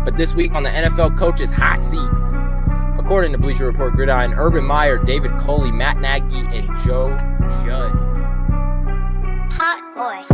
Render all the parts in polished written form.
But this week on the NFL Coaches Hot Seat, according to Bleacher Report Gridiron, Urban Meyer, David Coley, Matt Nagy, and Joe Judge. Hot boy.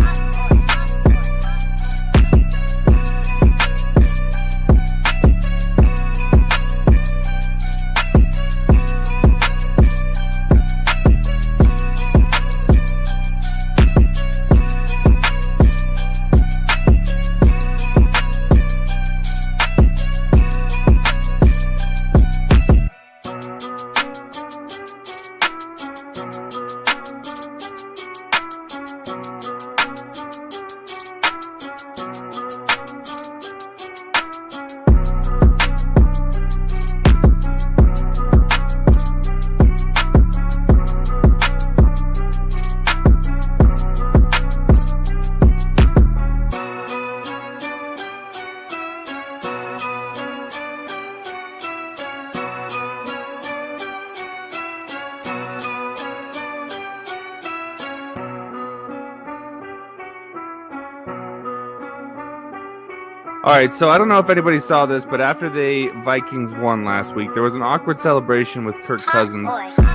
All right, so I don't know if anybody saw this, but after the Vikings won last week, there was an awkward celebration with Kirk Cousins,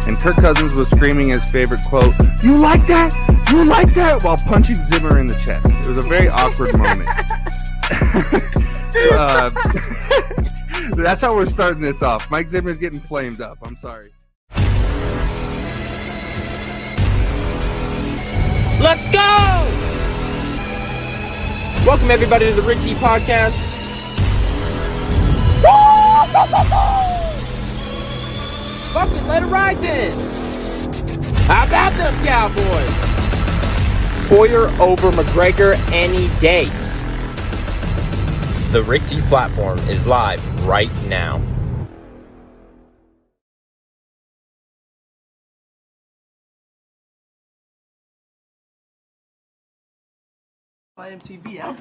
and Kirk Cousins was screaming his favorite quote, "You like that? You like that?" while punching Zimmer in the chest. It was a very awkward moment. That's how we're starting this off. Mike Zimmer's getting flamed up. I'm sorry. Let's go! Welcome, everybody, to the Rick D Podcast. Fuck it, let it ride then. How about them Cowboys? Poyer over McGregor any day. The Rick D platform is live right now. IMTV, I'm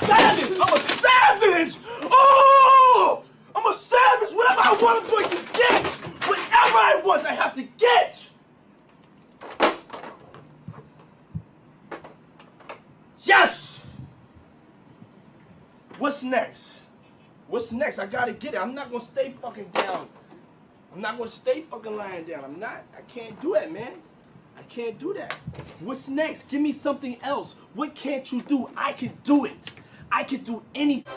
savage! I'm a savage! Oh! I'm a savage! Whatever I want, I'm going to get! Whatever I want, I have to get! Yes! What's next? What's next? I gotta get it. I'm not gonna stay fucking down. I'm not gonna stay fucking lying down. I'm not. I can't do that, man. I can't do that. What's next? Give me something else. What can't you do? I can do it. I can do anything.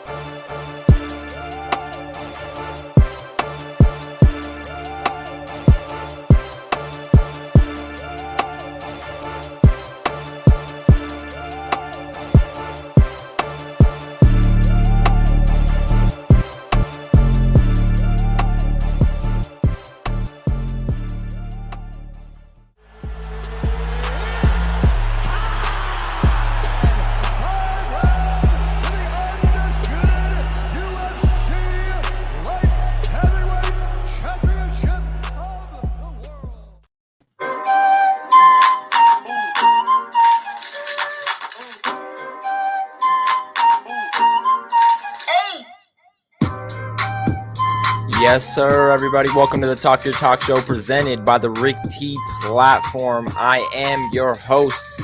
Yes, sir, everybody. Welcome to the Talk Your Talk Show presented by the Rick T platform. I am your host,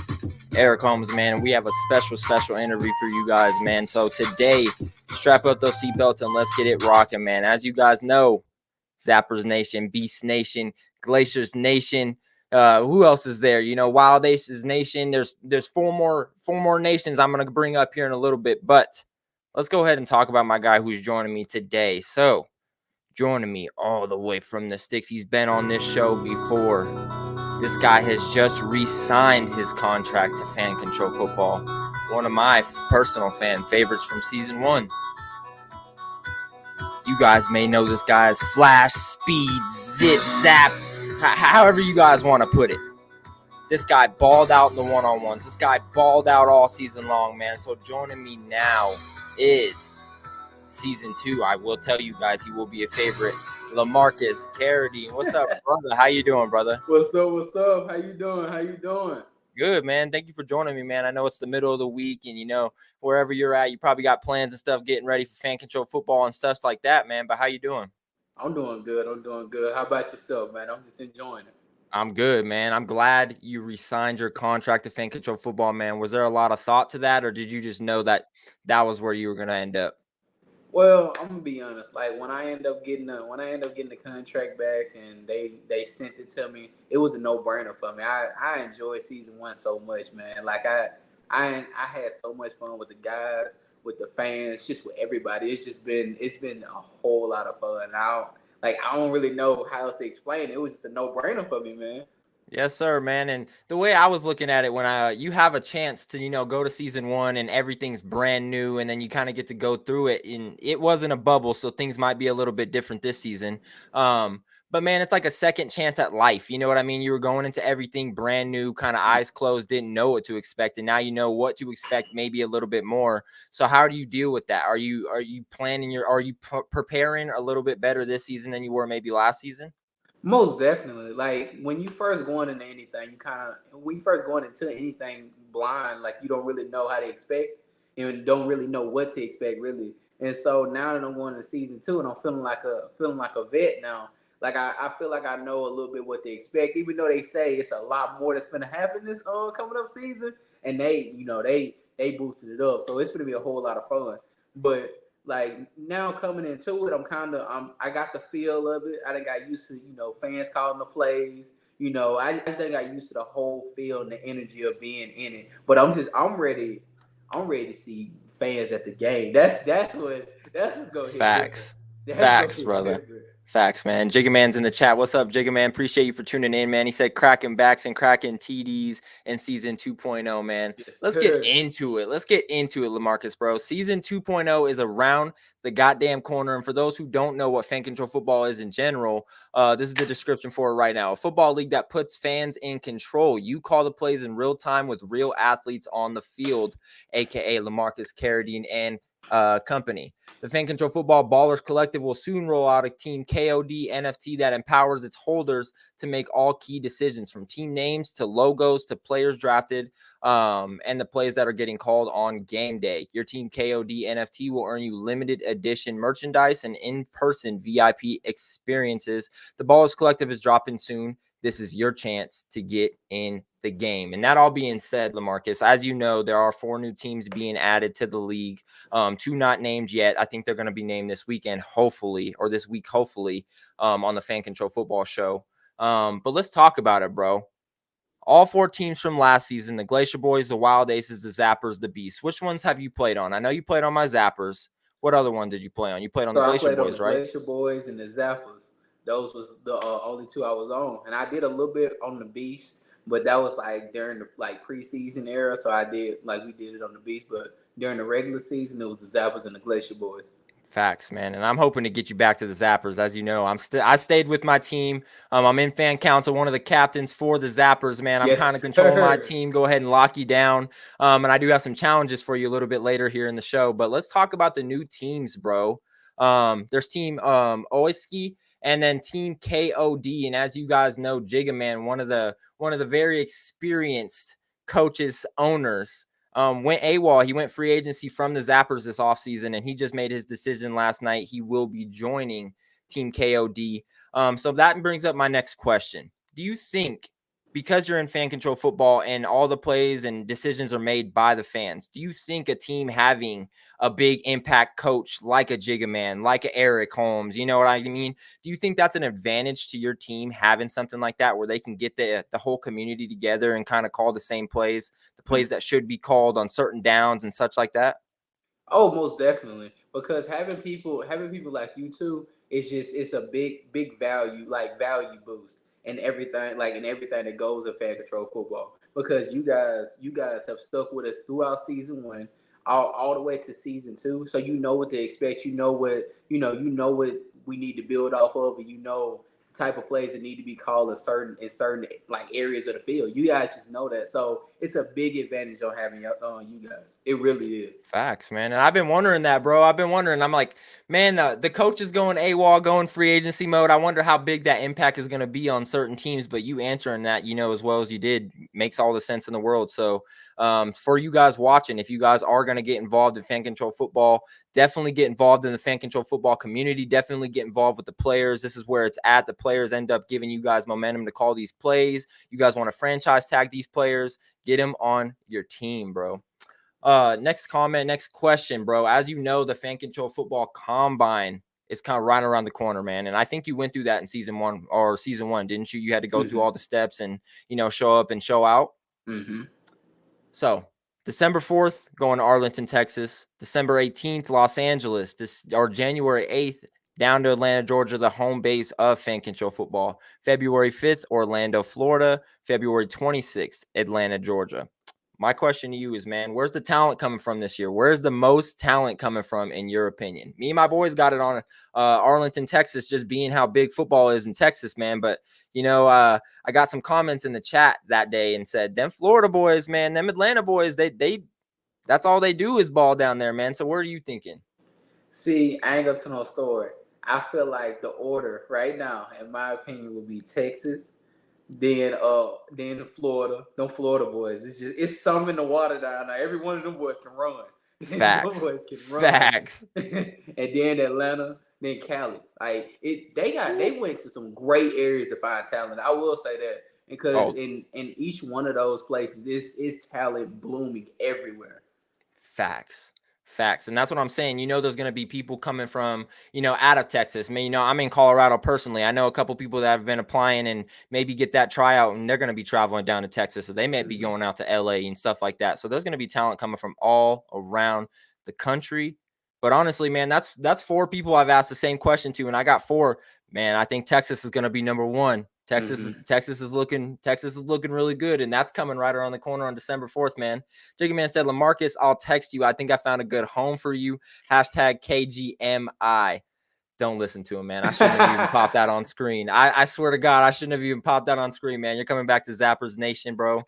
Eric Holmes, man, and we have a special interview for you guys, man. So today, strap up those seatbelts and let's get it rocking, man. As you guys know, Zappers Nation, Beast Nation, Glaciers Nation, who else is there? You know, Wild Aces Nation. There's four more nations I'm going to bring up here in a little bit, but let's go ahead and talk about my guy who's joining me today. So, joining me all the way from the sticks. He's been on this show before. This guy has just re-signed his contract to Fan Control Football. One of my personal fan favorites from season 1. You guys may know this guy as Flash, Speed, Zip, Zap, however you guys want to put it. This guy balled out in the one-on-ones. This guy balled out all season long, man. So joining me now is season 2. I will tell you guys he will be a favorite. Lemarcus Caradine. What's up, brother? How you doing, brother? What's up? How you doing? Good, man. Thank you for joining me, man. I know it's the middle of the week, and, you know, wherever you're at, you probably got plans and stuff getting ready for Fan Control Football and stuff like that, man. But how you doing? I'm doing good. How about yourself, man? I'm just enjoying it. I'm good, man. I'm glad you re-signed your contract to Fan Control Football, man. Was there a lot of thought to that, or did you just know that that was where you were going to end up? Well, I'm gonna be honest. Like when I end up getting the contract back and they sent it to me, it was a no brainer for me. I enjoyed season one so much, man. Like I had so much fun with the guys, with the fans, just with everybody. It's been a whole lot of fun. I don't really know how else to explain it. It was just a no brainer for me, man. Yes, sir, man. And the way I was looking at it, when you have a chance to, go to season one and everything's brand new, and then you kind of get to go through it, and it wasn't a bubble, so things might be a little bit different this season. But man, it's like a second chance at life. You know what I mean? You were going into everything brand new, kind of eyes closed, didn't know what to expect, and now you know what to expect, maybe a little bit more. So how do you deal with that? Are you preparing a little bit better this season than you were maybe last season? Most definitely. Like when you first going into anything, when you first going into anything blind, like you don't really know how to expect and don't really know what to expect really. And so now that I'm going to season two and I'm feeling like a vet now, like I feel like I know a little bit what to expect, even though they say it's a lot more that's gonna happen this coming up season, and they boosted it up, so it's gonna be a whole lot of fun. But like now coming into it, I got the feel of it. I done got used to fans calling the plays. I just done got used to the whole feel and the energy of being in it. But I'm ready to see fans at the game. That's what's gonna hit different. Facts. That's gonna Facts, hit brother. different. Facts, man. Jigga Man's in the chat. What's up, Jigga Man? Appreciate you for tuning in, man. He said cracking backs and cracking TDs in season 2.0, man. Yes, Let's sir. get into it. Let's get into it, Lemarcus, bro. Season 2.0 is around the goddamn corner. And for those who don't know what fan control football is in general, this is the description for it right now. A football league that puts fans in control. You call the plays in real time with real athletes on the field, aka Lemarcus Caradine and company. The Fan Control Football Ballers Collective will soon roll out a Team KOD NFT that empowers its holders to make all key decisions, from team names to logos to players drafted, and the plays that are getting called on game day. Your Team KOD NFT will earn you limited edition merchandise and in-person VIP experiences. The Ballers Collective is dropping soon. This is your chance to get in the game. And that all being said, Lemarcus, as you know, there are 4 new teams being added to the league. 2 not named yet. I think they're going to be named this weekend, hopefully, or this week, hopefully, on the Fan Control Football Show. But let's talk about it, bro. All 4 teams from last season, the Glacier Boys, the Wild Aces, the Zappers, the Beasts. Which ones have you played on? I know you played on my Zappers. What other one did you play on? You played on So the I Glacier played on Boys, the right? Glacier Boys and the Zappers. Those was the only 2 I was on, and I did a little bit on the Beast, but that was like during the preseason era. So we did it on the Beast, but during the regular season, it was the Zappers and the Glacier Boys. Facts, man. And I'm hoping to get you back to the Zappers. As you know, I stayed with my team. I'm in fan council, one of the captains for the Zappers, man. I'm kind of Yes, controlling my sir. team. Go ahead and lock you down. And I do have some challenges for you a little bit later here in the show. But let's talk about the new teams, bro. There's team Oiski and then team KOD. And as you guys know, Jigga Man, one of the very experienced coaches, owners, went AWOL. He went free agency from the Zappers this offseason, and he just made his decision last night. He will be joining Team KOD. So that brings up my next question. Do you think, because you're in fan control football and all the plays and decisions are made by the fans, do you think a team having a big impact coach like a Jigga Man, like a Eric Holmes, you know what I mean? Do you think that's an advantage to your team, having something like that where they can get the whole community together and kind of call the same plays, the plays that should be called on certain downs and such like that? Oh, most definitely. Because having people like you too, it's a big value boost and everything that goes in fan control football. Because you guys have stuck with us throughout season one, all the way to season two. So you know what to expect. You know what we need to build off of, and you know the type of plays that need to be called in certain like areas of the field. You guys just know that. So it's a big advantage on having you guys. It really is. Facts, man. And I've been wondering that, bro. I've been wondering. I'm like, man, the coach is going AWOL, going free agency mode. I wonder how big that impact is going to be on certain teams. But you answering that, as well as you did, makes all the sense in the world. So for you guys watching, if you guys are going to get involved in fan control football, definitely get involved in the fan control football community. Definitely get involved with the players. This is where it's at. The players end up giving you guys momentum to call these plays. You guys want to franchise tag these players, get them on your team, bro. Next comment, next question, bro. As you know, the Fan Control Football Combine is kind of right around the corner, man. And I think you went through that in season one, didn't you? You had to go through all the steps and, show up and show out. Mm-hmm. So December 4th, going to Arlington, Texas. December 18th, Los Angeles. January 8th, down to Atlanta, Georgia, the home base of Fan Control Football. February 5th, Orlando, Florida. February 26th, Atlanta, Georgia. My question to you is, man, where's the talent coming from this year? Where's the most talent coming from, in your opinion? Me and my boys got it on Arlington, Texas, just being how big football is in Texas, man. But, I got some comments in the chat that day and said, them Florida boys, man, them Atlanta boys, they that's all they do is ball down there, man. So where are you thinking? See, I ain't gonna tell no story. I feel like the order right now, in my opinion, would be Texas, then Florida. Them Florida boys. It's some in the water down there. Every one of them boys can run. Facts. Them boys can run. Facts. And then Atlanta, then Cali. Like they went to some great areas to find talent. I will say that. Because in each one of those places, it's talent blooming everywhere. Facts. And that's what I'm saying. There's going to be people coming from, out of Texas. I mean, I'm in Colorado personally. I know a couple people that have been applying and maybe get that tryout, and they're going to be traveling down to Texas. So they may be going out to LA and stuff like that. So there's going to be talent coming from all around the country. But honestly, man, that's 4 people I've asked the same question to, and I got 4. Man, I think Texas is going to be number 1. Texas is looking really good, and that's coming right around the corner on December 4th, man. Jiggy Man said, Lemarcus, I'll text you. I think I found a good home for you. Hashtag KGMI. Don't listen to him, man. I shouldn't have even popped that on screen. I swear to God, I shouldn't have even popped that on screen, man. You're coming back to Zappers Nation, bro.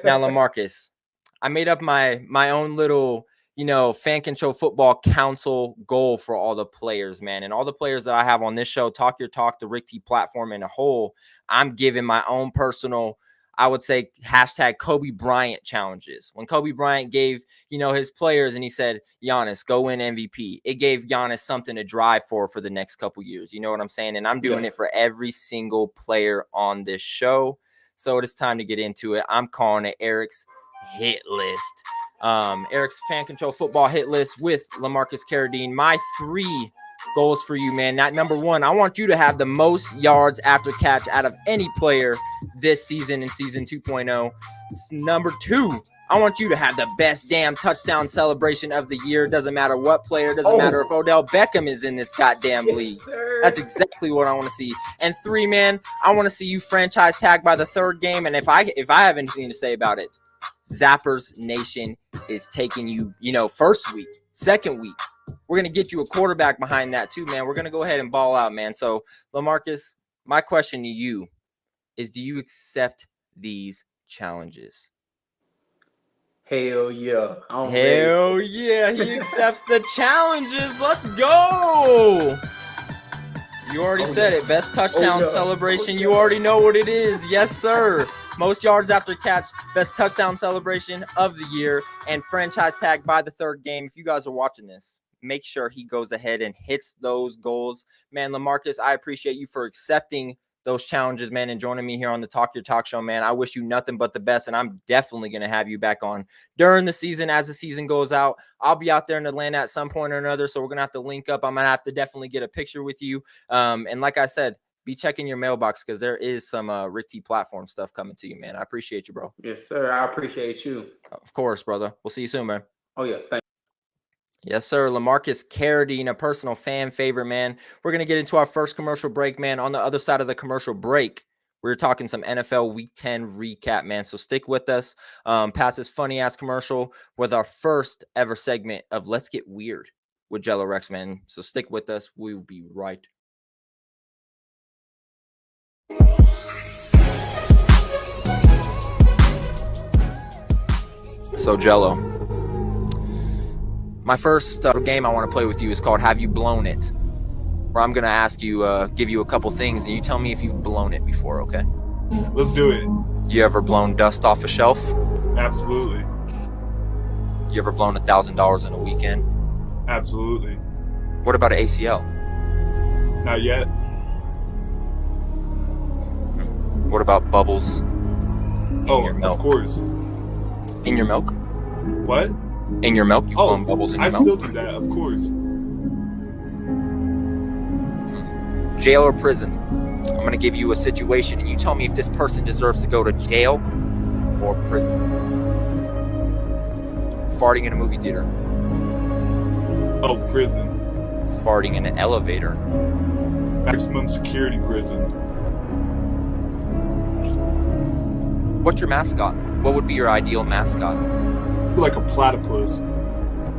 Now, Lemarcus, I made up my own little Fan Control Football Council goal for all the players, man. And all the players that I have on this show, Talk Your Talk, the Rick T platform in a whole, I'm giving my own personal, I would say, hashtag Kobe Bryant challenges. When Kobe Bryant gave, his players and he said, Giannis, go win MVP. It gave Giannis something to drive for the next couple years. You know what I'm saying? And I'm doing it for every single player on this show. So it is time to get into it. I'm calling it Eric's hit list. Eric's Fan Control Football hit list with Lemarcus Caradine. My 3 goals for you, man. Not number 1, I want you to have the most yards after catch out of any player this season in season 2.0. Number 2, I want you to have the best damn touchdown celebration of the year. Doesn't matter what player, doesn't matter if Odell Beckham is in this goddamn league. Sir. That's exactly what I want to see. And 3, man, I want to see you franchise tag by the 3rd game. And if I have anything to say about it, Zappers Nation is taking you, first week, 2nd week. We're going to get you a quarterback behind that too, man. We're going to go ahead and ball out, man. So, Lemarcus, my question to you is, do you accept these challenges? Hell yeah. Hell yeah. He accepts the challenges. Let's go. You already said it. Best touchdown celebration. You already know what it is. Yes, sir. Most yards after catch. Best touchdown celebration of the year. And franchise tag by the 3rd game. If you guys are watching this, make sure he goes ahead and hits those goals. Man, Lemarcus, I appreciate you for accepting those challenges, man, and joining me here on the Talk Your Talk show, man. I wish you nothing but the best, and I'm definitely going to have you back on during the season as the season goes out. I'll be out there in Atlanta at some point or another, so we're going to have to link up. I'm going to have to definitely get a picture with you. And like I said, be checking your mailbox because there is some Rick T platform stuff coming to you, man. I appreciate you, bro. Yes, sir. I appreciate you. Of course, brother. We'll see you soon, man. Oh, yeah. Thank you. Yes, sir. Lemarcus Caradine, a personal fan favorite, man. We're going to get into our first commercial break, man. On the other side of the commercial break, we're talking some NFL Week 10 recap, man. So stick with us past this funny-ass commercial with our first ever segment of Let's Get Weird with Jello Rex, man. So stick with us. We'll be right. So, Jello. My first game I want to play with you is called Have You Blown It? Where I'm going to ask you, give you a couple things, and you tell me if you've blown it before, okay? Let's do it. You ever blown dust off a shelf? Absolutely. You ever blown $1,000 in a weekend? Absolutely. What about an ACL? Not yet. What about bubbles in your milk? Of course. In your milk? What? In your milk? You blow bubbles in your I milk? still do that, of course. I still do that, of course. Jail or prison? I'm going to give you a situation, and you tell me if this person deserves to go to jail or prison. Farting in a movie theater. Oh, prison. Farting in an elevator. Maximum security prison. What's your mascot? What would be your ideal mascot? Like a platypus.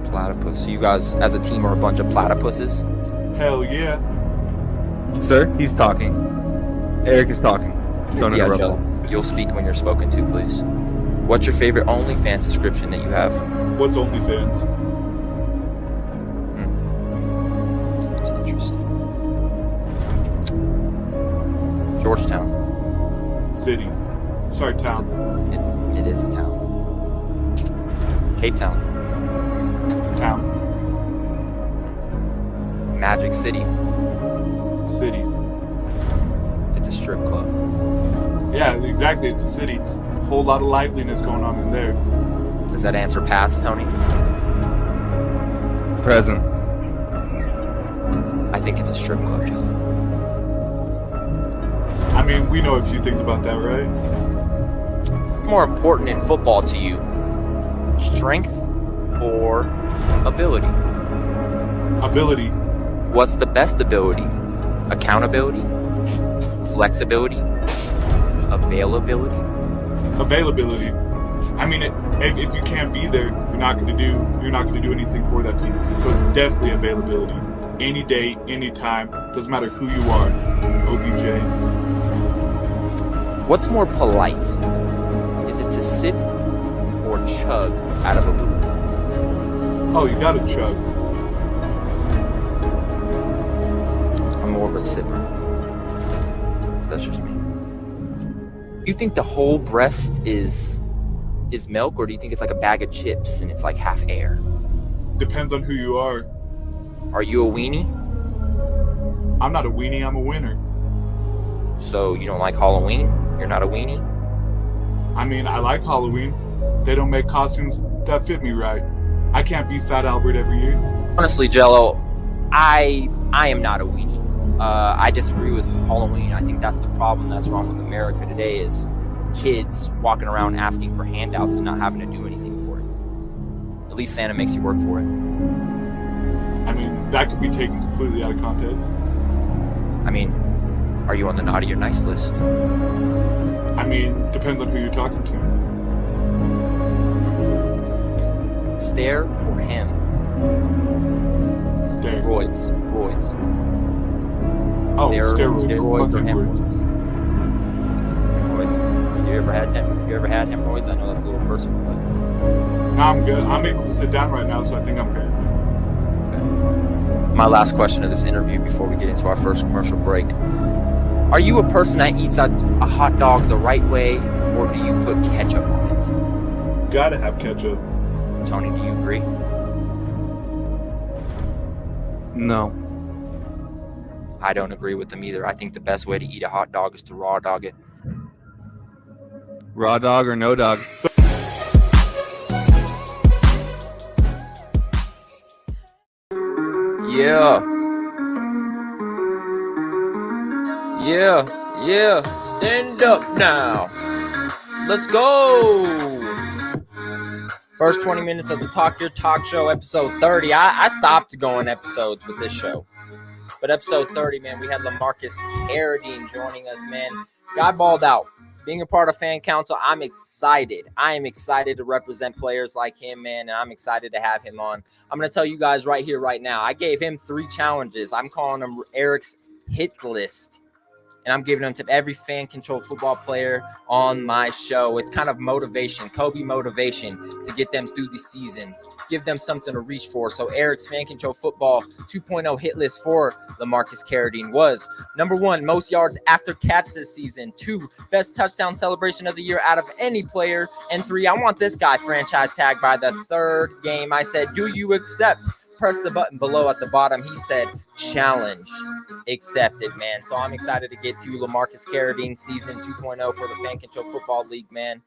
Platypus. So you guys, as a team, are a bunch of platypuses? Hell yeah. Sir, he's talking. Eric is talking. Don't Yeah, interrupt Joe. him. You'll speak when you're spoken to, please. What's your favorite OnlyFans subscription that you have? What's OnlyFans? That's interesting. Georgetown. City. Sorry, town. It is a town. Cape Town. Town. Magic City. City. It's a strip club. Yeah, exactly. It's a city. Whole lot of liveliness going on in there. Does that answer pass, Tony? Present. I think it's a strip club, Jello. I mean, we know a few things about that, right? More important in football to you? Strength or ability? Ability. What's the best ability? Accountability? Flexibility? Availability? Availability. I mean, if you can't be there, you're not going to do anything for that team. So it's definitely availability. Any day, any time, doesn't matter who you are. OBJ. What's more polite? Is it to sip or chug out of a booth? Oh, you got to chug. I'm more of a sipper. That's just me. You think the whole breast is milk, or do you think it's like a bag of chips and it's like half air? Depends on who you are. Are you a weenie? I'm not a weenie, I'm a winner. So you don't like Halloween? You're not a weenie? I mean, I like Halloween. They don't make costumes that fit me right. I can't be Fat Albert every year. Honestly, Jello, I am not a weenie. I disagree with Halloween. I think that's the problem that's wrong with America today is kids walking around asking for handouts and not having to do anything for it. At least Santa makes you work for it. I mean, that could be taken completely out of context. I mean, are you on the naughty or nice list? I mean, depends on who you're talking to. Stare or him? Stare. Roids. Oh, Steroids steroids. or Fucking hemorrhoids? words. Hemorrhoids. You ever had hemorrhoids? I know that's a little personal, but No, I'm good. I'm able to sit down right now, so I think I'm good. my last question of this interview before we get into our first commercial break. Are you a person that eats a hot dog the right way, or do you put ketchup on it? Gotta have ketchup. Tony, do you agree? No. I don't agree with them either. I think the best way to eat a hot dog is to raw dog it. Raw dog or no dog? Yeah. Stand up now. Let's go. First 20 minutes of the Talk Your Talk Show, episode 30. I stopped going episodes with this show. But episode 30, man, we had Lemarcus Caradine joining us, man. Guy balled out. Being a part of fan council, I'm excited. I am excited to represent players like him, man, and I'm excited to have him on. I'm going to tell you guys right here, right now. I gave him 3 challenges. I'm calling them Eric's hit list. And I'm giving them to every fan-controlled football player on my show. It's kind of motivation, Kobe motivation to get them through the seasons, give them something to reach for. So Eric's fan-controlled football 2.0 hit list for Lemarcus Caradine was: number 1, most yards after catch this season; 2, best touchdown celebration of the year out of any player; and 3, I want this guy franchise tagged by the 3rd game. I said, do you accept? Press the button below at the bottom. He said, challenge accepted, man. So I'm excited to get to Lemarcus Caradine season 2.0 for the Fan Control Football League, man.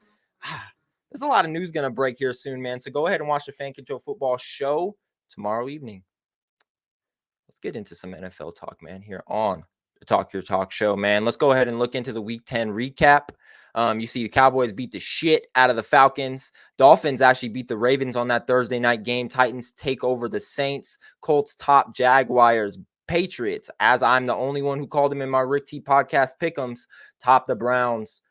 there's a lot of news going to break here soon, man. So go ahead and watch the Fan Control Football show tomorrow evening. Let's get into some NFL talk, man, here on the Talk Your Talk show, man. Let's go ahead and look into the Week 10 recap. You see the Cowboys beat the shit out of the Falcons. Dolphins actually beat the Ravens on that Thursday night game. Titans take over the Saints. Colts top Jaguars. Patriots, as I'm the only one who called them in my Rick T podcast pick'ems, top the Browns.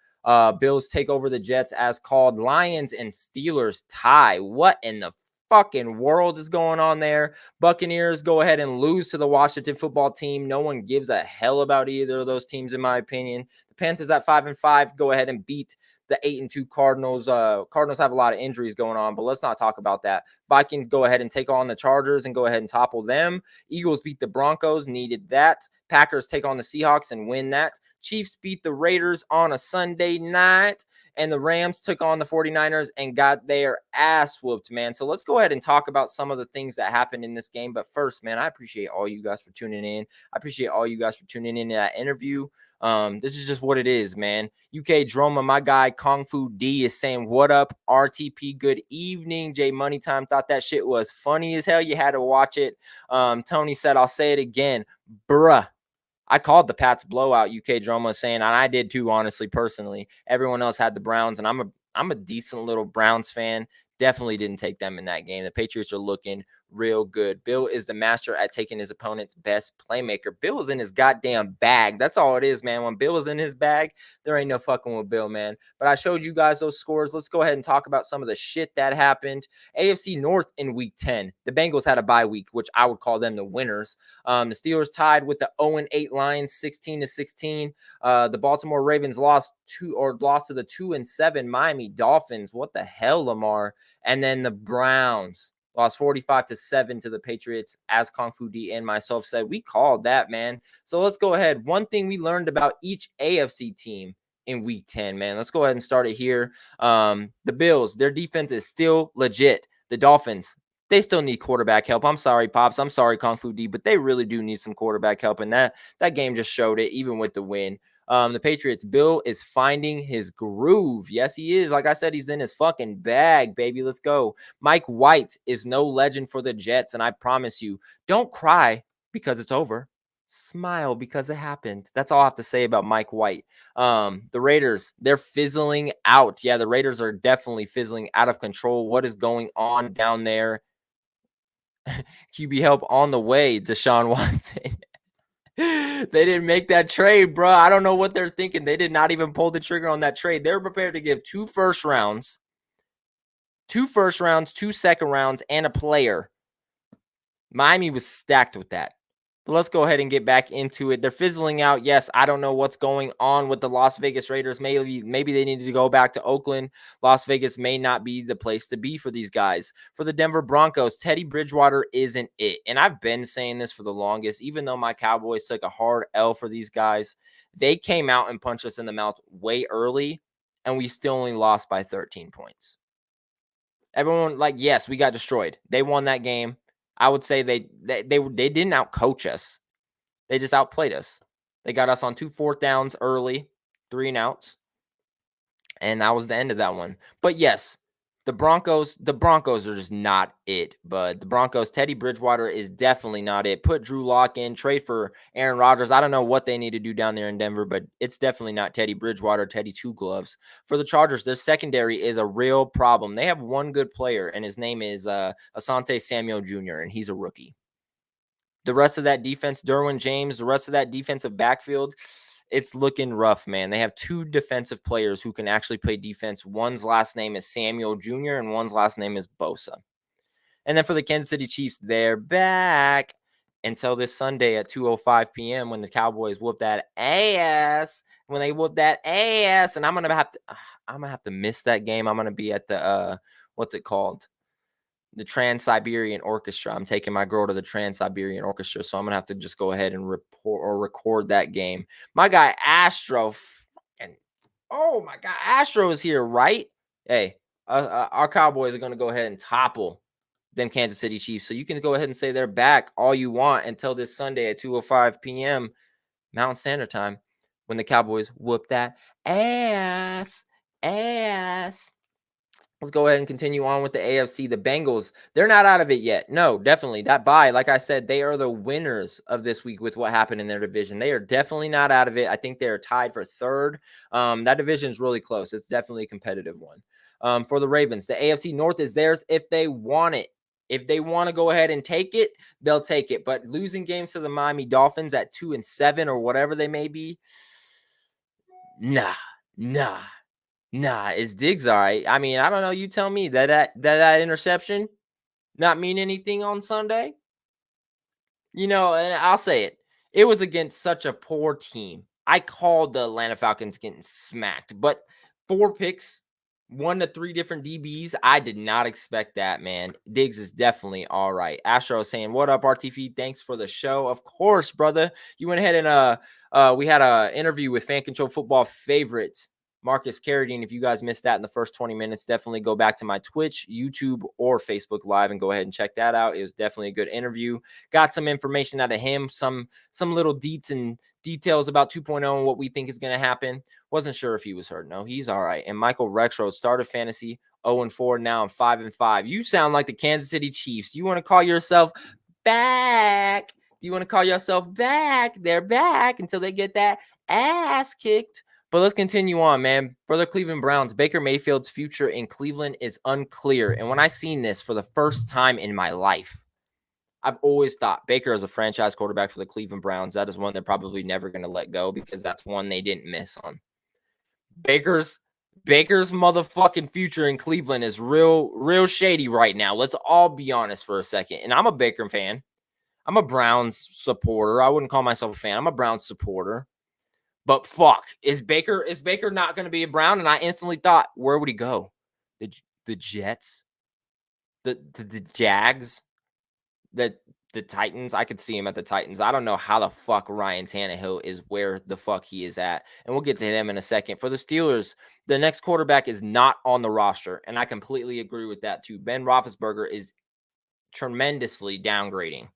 Bills take over the Jets as called. Lions and Steelers tie. What in the fucking world is going on there? Buccaneers go ahead and lose to the Washington football team. No one gives a hell about either of those teams, in my opinion. The Panthers at 5-5 go ahead and beat the 8-2 Cardinals. Cardinals have a lot of injuries going on, but let's not talk about that. Vikings go ahead and take on the Chargers and go ahead and topple them. Eagles beat the Broncos, needed that. Packers take on the Seahawks and win that. Chiefs beat the Raiders on a Sunday night. And the Rams took on the 49ers and got their ass whooped, man. So let's go ahead and talk about some of the things that happened in this game. But first, man, I appreciate all you guys for tuning in. I appreciate all you guys for tuning in to that interview. This is just what it is, man. UK Droma, my guy Kung Fu D is saying, what up, RTP? Good evening. Jay Money Time thought that shit was funny as hell. You had to watch it. Tony said, I'll say it again. Bruh. I called the Pats blowout, UK Drama, saying, and I did too, honestly, personally. Everyone else had the Browns, and I'm a decent little Browns fan. Definitely didn't take them in that game. The Patriots are looking real good. Bill is the master at taking his opponent's best playmaker. Bill is in his goddamn bag. That's all it is, man. When Bill is in his bag, there ain't no fucking with Bill, man. But I showed you guys those scores. Let's go ahead and talk about some of the shit that happened. AFC North in Week 10. The Bengals had a bye week, which I would call them the winners. The Steelers tied with the 0-8 Lions, 16-16. The Baltimore Ravens lost to the 2-7 Miami Dolphins. What the hell, Lamar? And then the Browns lost 45-7 to the Patriots, as Kung Fu D and myself said. We called that, man. So let's go ahead. One thing we learned about each AFC team in Week 10, man. Let's go ahead and start it here. The Bills, their defense is still legit. The Dolphins, they still need quarterback help. I'm sorry, Pops. I'm sorry, Kung Fu D, but they really do need some quarterback help. And that game just showed it, even with the win. The Patriots, Bill is finding his groove. Yes, he is. Like I said, he's in his fucking bag, baby. Let's go. Mike White is no legend for the Jets. And I promise you, don't cry because it's over. Smile because it happened. That's all I have to say about Mike White. The Raiders, they're fizzling out. Yeah, the Raiders are definitely fizzling out of control. What is going on down there? QB help on the way, Deshaun Watson. They didn't make that trade, bro. I don't know what they're thinking. They did not even pull the trigger on that trade. They were prepared to give 2 first rounds, 2 second rounds, and a player. Miami was stacked with that. But let's go ahead and get back into it. They're fizzling out. Yes, I don't know what's going on with the Las Vegas Raiders. Maybe they needed to go back to Oakland. Las Vegas may not be the place to be for these guys. For the Denver Broncos, Teddy Bridgewater isn't it. And I've been saying this for the longest, even though my Cowboys took a hard L for these guys. They came out and punched us in the mouth way early, and we still only lost by 13 points. Everyone, yes, we got destroyed. They won that game. I would say they didn't outcoach us. They just outplayed us. They got us on 2 4th downs early, 3 and outs. And that was the end of that one. But yes, the Broncos are just not it. But the Broncos, Teddy Bridgewater is definitely not it. Put Drew Lock in, trade for Aaron Rodgers. I don't know what they need to do down there in Denver, but it's definitely not Teddy Bridgewater, Teddy Two Gloves. For the Chargers, their secondary is a real problem. They have one good player, and his name is Asante Samuel Jr., and he's a rookie. The rest of that defense, Derwin James, the rest of that defensive backfield, it's looking rough, man. They have 2 defensive players who can actually play defense. One's last name is Samuel Jr. and one's last name is Bosa. And then for the Kansas City Chiefs, they're back until this Sunday at 2:05 p.m. when the Cowboys whoop that ass. When they whoop that ass, and I'm gonna have to miss that game. I'm gonna be at the what's it called? The Trans-Siberian Orchestra. I'm taking my girl to the Trans-Siberian Orchestra, so I'm going to have to just go ahead and record that game. My guy Astro, oh my God, Astro is here, right? Hey, our Cowboys are going to go ahead and topple them Kansas City Chiefs, so you can go ahead and say they're back all you want until this Sunday at 2:05 p.m. Mountain Standard Time when the Cowboys whoop that ass. Let's go ahead and continue on with the AFC. The Bengals, they're not out of it yet. No, definitely. That bye, like I said, they are the winners of this week with what happened in their division. They are definitely not out of it. I think they're tied for third. That division is really close. It's definitely a competitive one. For the Ravens, the AFC North is theirs if they want it. If they want to go ahead and take it, they'll take it. But losing games to the Miami Dolphins at 2-7 or whatever they may be, nah. Is Diggs all right? I mean, I don't know. You tell me that interception not mean anything on Sunday? And I'll say it. It was against such a poor team. I called the Atlanta Falcons getting smacked, but 4 picks, 1 to 3 different DBs. I did not expect that, man. Diggs is definitely all right. Astro saying, "What up, RTF? Thanks for the show." Of course, brother. You went ahead and we had an interview with Fan Control Football favorite Lemarcus Caradine. If you guys missed that in the first 20 minutes, definitely go back to my Twitch, YouTube, or Facebook Live and go ahead and check that out. It was definitely a good interview. Got some information out of him, some little deets and details about 2.0 and what we think is going to happen. Wasn't sure if he was hurt. No, he's all right. And Michael Rexroad started fantasy 0-4. Now I'm 5-5. You sound like the Kansas City Chiefs. You want to call yourself back? You want to call yourself back? They're back until they get that ass kicked. But let's continue on, man. For the Cleveland Browns, Baker Mayfield's future in Cleveland is unclear. And when I seen this for the first time in my life, I've always thought Baker is a franchise quarterback for the Cleveland Browns. That is one they're probably never going to let go because that's one they didn't miss on. Baker's motherfucking future in Cleveland is real shady right now. Let's all be honest for a second. And I'm a Baker fan. I'm a Browns supporter. I wouldn't call myself a fan. I'm a Browns supporter. But fuck, is Baker not going to be a Brown? And I instantly thought, where would he go? The Jets, the Jags, the Titans. I could see him at the Titans. I don't know how the fuck Ryan Tannehill is where the fuck he is at, and we'll get to them in a second. For the Steelers, the next quarterback is not on the roster, and I completely agree with that too. Ben Roethlisberger is tremendously downgrading.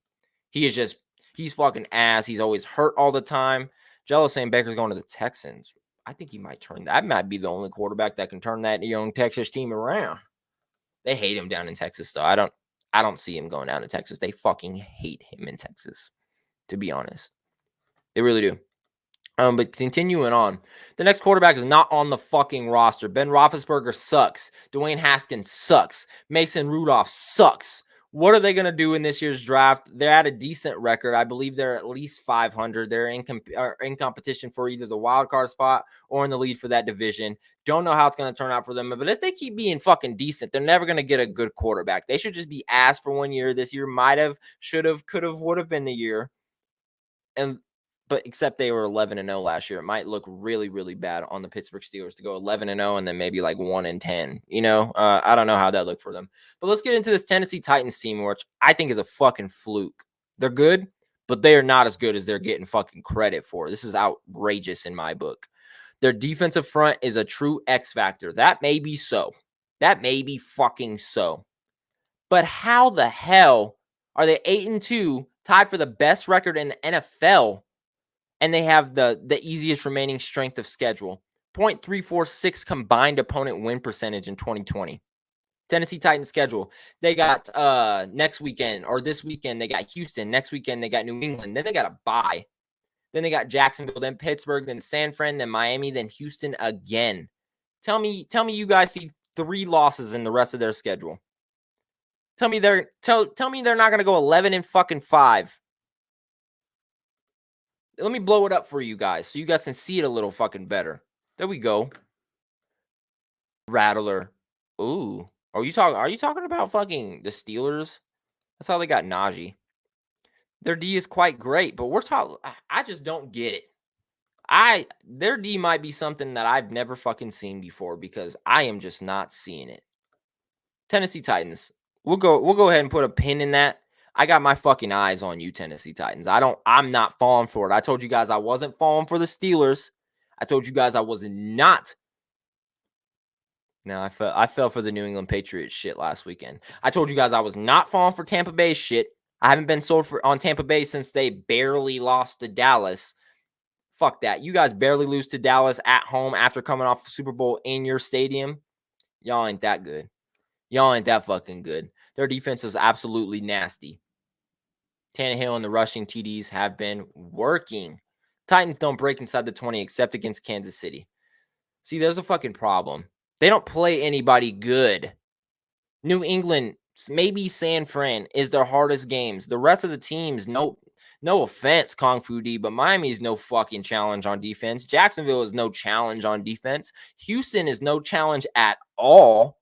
He's fucking ass. He's always hurt all the time. Jello saying Baker's going to the Texans. I think he might turn that. Might be the only quarterback that can turn that young Texas team around. They hate him down in Texas, though. I don't see him going down to Texas. They fucking hate him in Texas, to be honest. They really do. But continuing on, the next quarterback is not on the fucking roster. Ben Roethlisberger sucks. Dwayne Haskins sucks. Mason Rudolph sucks. What are they going to do in this year's draft? They're at a decent record. I believe they're at least 500. They're in competition for either the wild card spot or in the lead for that division. Don't know how it's going to turn out for them. But if they keep being fucking decent, they're never going to get a good quarterback. They should just be asked for 1 year. This year might have, should have, could have, would have been the year. But except they were 11-0 last year. It might look really, really bad on the Pittsburgh Steelers to go 11-0 and then maybe like 1-10. I don't know how that looked for them. But let's get into this Tennessee Titans team, which I think is a fucking fluke. They're good, but they are not as good as they're getting fucking credit for. This is outrageous in my book. Their defensive front is a true X factor. That may be so. That may be fucking so. But how the hell are they 8-2, tied for the best record in the NFL? And they have the easiest remaining strength of schedule. 0.346 combined opponent win percentage in 2020. Tennessee Titans schedule. They got next weekend or this weekend, they got Houston. Next weekend, they got New England. Then they got a bye. Then they got Jacksonville, then Pittsburgh, then San Fran, then Miami, then Houston again. Tell me you guys see 3 losses in the rest of their schedule. Tell me they're not going to go 11-5. Let me blow it up for you guys so you guys can see it a little fucking better. There we go. Rattler. Ooh. Are you talking about fucking the Steelers? That's how they got Najee. Their D is quite great, but I just don't get it. Their D might be something that I've never fucking seen before because I am just not seeing it. Tennessee Titans. We'll go ahead and put a pin in that. I got my fucking eyes on you, Tennessee Titans. I'm not falling for it. I told you guys I wasn't falling for the Steelers. I told you guys I was not. No, I fell for the New England Patriots shit last weekend. I told you guys I was not falling for Tampa Bay shit. I haven't been sold on Tampa Bay since they barely lost to Dallas. Fuck that. You guys barely lose to Dallas at home after coming off the Super Bowl in your stadium. Y'all ain't that good. Y'all ain't that fucking good. Their defense is absolutely nasty. Tannehill and the rushing TDs have been working. Titans don't break inside the 20 except against Kansas City. See, there's a fucking problem. They don't play anybody good. New England, maybe San Fran, is their hardest games. The rest of the teams, no offense, Kung Fu D, but Miami is no fucking challenge on defense. Jacksonville is no challenge on defense. Houston is no challenge at all.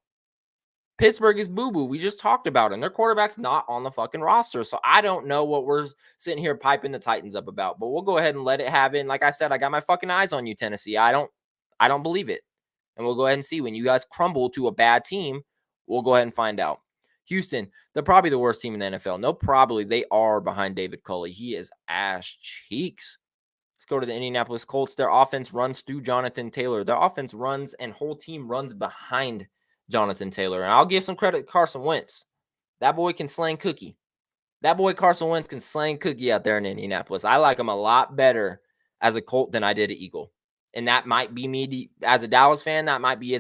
Pittsburgh is boo-boo. We just talked about it. And their quarterback's not on the fucking roster. So I don't know what we're sitting here piping the Titans up about. But we'll go ahead and let it have it. And like I said, I got my fucking eyes on you, Tennessee. I don't believe it. And we'll go ahead and see. When you guys crumble to a bad team, we'll go ahead and find out. Houston, they're probably the worst team in the NFL. No, probably. They are behind David Culley. He is ass cheeks. Let's go to the Indianapolis Colts. Their offense runs through Jonathan Taylor. Their offense runs and whole team runs behind Jonathan Taylor. And I'll give some credit to Carson Wentz. That boy can slang cookie. That boy Carson Wentz can slang cookie out there in Indianapolis. I like him a lot better as a Colt than I did an Eagle. And that might be me as a Dallas fan. That might be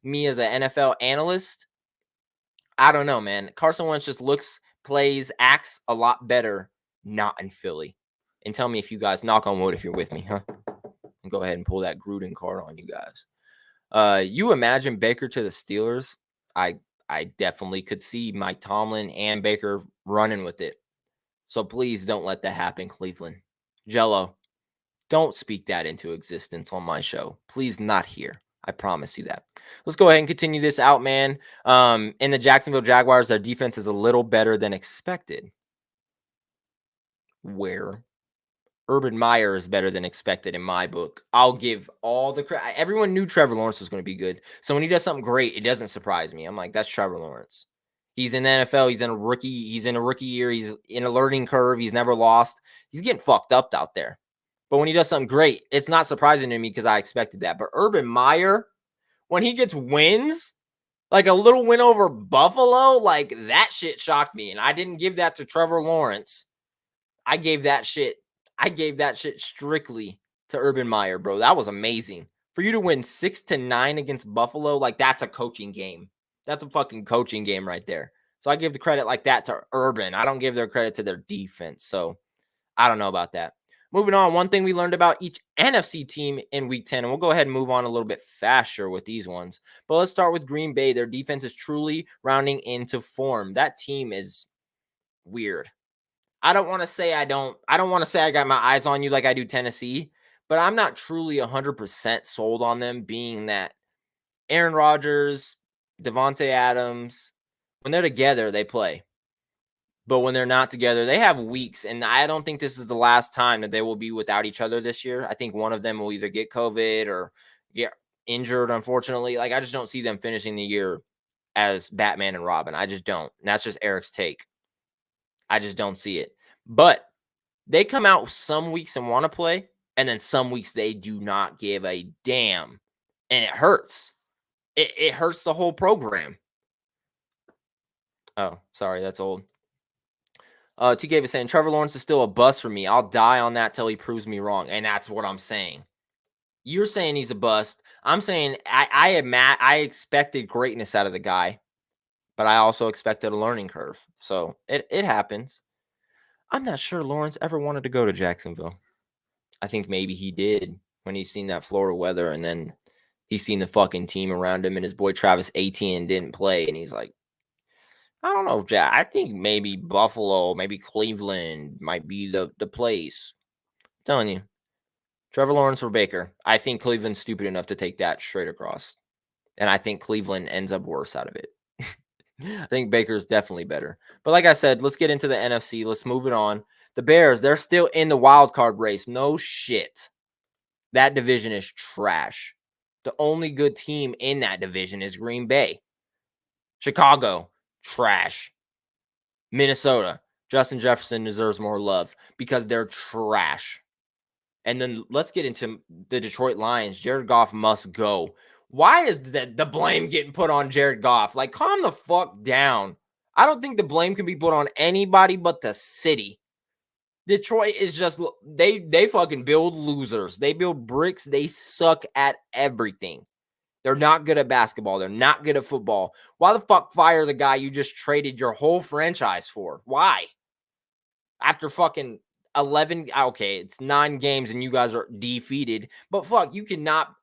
me as an NFL analyst. I don't know, man. Carson Wentz just looks, plays, acts a lot better not in Philly. And tell me if you guys, knock on wood if you're with me, huh? And go ahead and pull that Gruden card on you guys. You imagine Baker to the Steelers? I definitely could see Mike Tomlin and Baker running with it. So please don't let that happen, Cleveland. Jello, don't speak that into existence on my show. Please, not here. I promise you that. Let's go ahead and continue this out, man. In the Jacksonville Jaguars, their defense is a little better than expected. Where? Urban Meyer is better than expected in my book. I'll give all the credit. Everyone knew Trevor Lawrence was going to be good. So when he does something great, it doesn't surprise me. I'm like, that's Trevor Lawrence. He's in the NFL. He's in a rookie year. He's in a learning curve. He's never lost. He's getting fucked up out there. But when he does something great, it's not surprising to me because I expected that. But Urban Meyer, when he gets wins, like a little win over Buffalo, like that shit shocked me. And I didn't give that to Trevor Lawrence. I gave that shit strictly to Urban Meyer, bro. That was amazing. For you to win 6-9 against Buffalo, like that's a coaching game. That's a fucking coaching game right there. So I give the credit like that to Urban. I don't give their credit to their defense. So I don't know about that. Moving on, one thing we learned about each NFC team in Week 10, and we'll go ahead and move on a little bit faster with these ones. But let's start with Green Bay. Their defense is truly rounding into form. That team is weird. I don't want to say I got my eyes on you like I do Tennessee, but I'm not truly 100% sold on them, being that Aaron Rodgers, Devontae Adams, when they're together, they play. But when they're not together, they have weeks, and I don't think this is the last time that they will be without each other this year. I think one of them will either get COVID or get injured, unfortunately. Like, I just don't see them finishing the year as Batman and Robin. I just don't. And that's just Eric's take. I just don't see it. But they come out some weeks and want to play, and then some weeks they do not give a damn. And it hurts. It hurts the whole program. Oh, sorry, that's old. TK was saying, Trevor Lawrence is still a bust for me. I'll die on that till he proves me wrong. And that's what I'm saying. You're saying he's a bust. I'm saying I expected greatness out of the guy, but I also expected a learning curve. So it happens. I'm not sure Lawrence ever wanted to go to Jacksonville. I think maybe he did when he's seen that Florida weather, and then he's seen the fucking team around him, and his boy Travis Etienne didn't play, and he's like, I don't know, Jack. I think maybe Buffalo, maybe Cleveland might be the place. I'm telling you. Trevor Lawrence or Baker. I think Cleveland's stupid enough to take that straight across. And I think Cleveland ends up worse out of it. I think Baker's definitely better. But like I said, let's get into the NFC. Let's move it on. The Bears, they're still in the wild card race. No shit. That division is trash. The only good team in that division is Green Bay. Chicago. Trash. Minnesota. Justin Jefferson deserves more love because they're trash. And then let's get into the Detroit Lions. Jared Goff must go. Why is the blame getting put on Jared Goff? Like, calm the fuck down. I don't think the blame can be put on anybody but the city. Detroit is just, they fucking build losers. They build bricks. They suck at everything. They're not good at basketball. They're not good at football. Why the fuck fire the guy you just traded your whole franchise for? Why? After fucking 11, okay, it's 9 games and you guys are defeated. But fuck, you cannot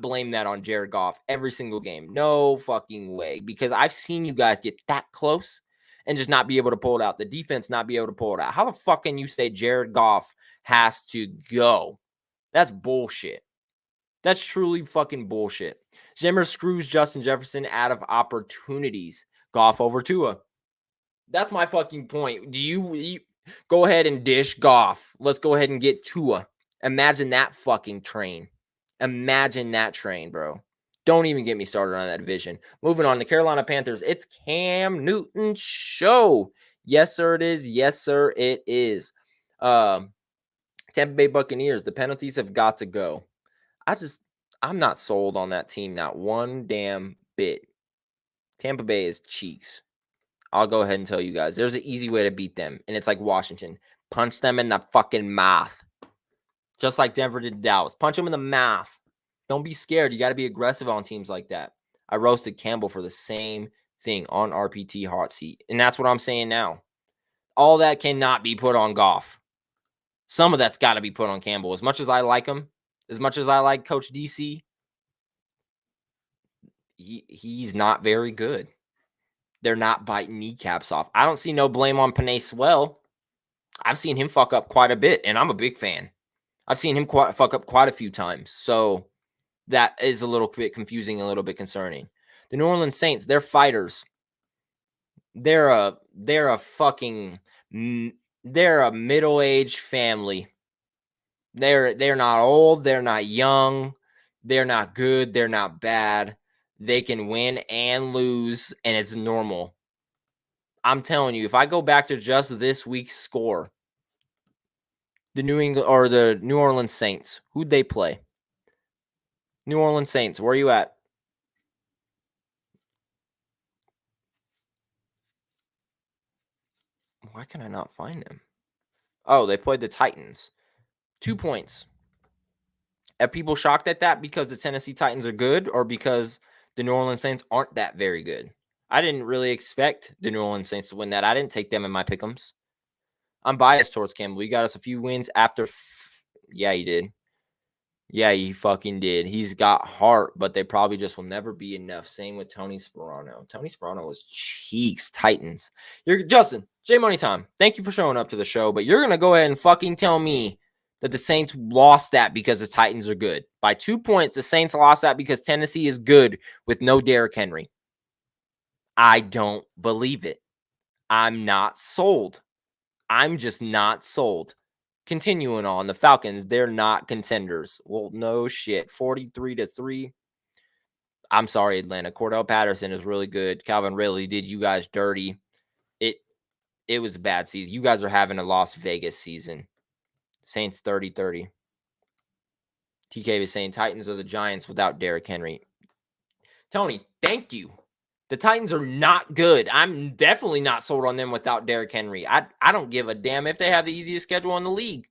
blame that on Jared Goff every single game. No fucking way. Because I've seen you guys get that close and just not be able to pull it out. The defense not be able to pull it out. How the fuck can you say Jared Goff has to go? That's bullshit. That's truly fucking bullshit. Zimmer screws Justin Jefferson out of opportunities. Goff over Tua. That's my fucking point. Do you go ahead and dish Goff? Let's go ahead and get Tua. Imagine that fucking train. Imagine that train, bro. Don't even get me started on that division. Moving on, the Carolina Panthers. It's Cam Newton's show. Yes, sir, it is. Yes, sir, it is. Tampa Bay Buccaneers. The penalties have got to go. I'm not sold on that team, not one damn bit. Tampa Bay is cheeks. I'll go ahead and tell you guys. There's an easy way to beat them, and it's like Washington. Punch them in the fucking mouth. Just like Denver did Dallas. Punch them in the mouth. Don't be scared. You got to be aggressive on teams like that. I roasted Campbell for the same thing on RPT Hot Seat, and that's what I'm saying now. All that cannot be put on Goff. Some of that's got to be put on Campbell. As much as I like him, as much as I like Coach DC, he's not very good. They're not biting kneecaps off. I don't see no blame on Penei Sewell. I've seen him fuck up quite a bit, and I'm a big fan. I've seen him fuck up quite a few times. So that is a little bit confusing, a little bit concerning. The New Orleans Saints, they're fighters. They're a middle-aged family. They're not old, they're not young, they're not good, they're not bad. They can win and lose, and it's normal. I'm telling you, if I go back to just this week's score, the New Orleans Saints, who'd they play? New Orleans Saints, where are you at? Why can I not find them? Oh, they played the Titans. 2 points. Are people shocked at that because the Tennessee Titans are good or because the New Orleans Saints aren't that very good? I didn't really expect the New Orleans Saints to win that. I didn't take them in my pick'ems. I'm biased towards Campbell. He got us a few wins after. Yeah, he did. Yeah, he fucking did. He's got heart, but they probably just will never be enough. Same with Tony Sperano. Tony Sperano was cheeks. Titans. You're Justin. J Money Time. Thank you for showing up to the show, but you're gonna go ahead and fucking tell me that the Saints lost that because the Titans are good. By 2 points, the Saints lost that because Tennessee is good with no Derrick Henry. I don't believe it. I'm not sold. I'm just not sold. Continuing on, the Falcons, they're not contenders. Well, no shit. 43-3. I'm sorry, Atlanta. Cordell Patterson is really good. Calvin Ridley did you guys dirty. It was a bad season. You guys are having a Las Vegas season. Saints 30-30. TK was saying Titans are the Giants without Derrick Henry. Tony, thank you. The Titans are not good. I'm definitely not sold on them without Derrick Henry. I don't give a damn if they have the easiest schedule in the league,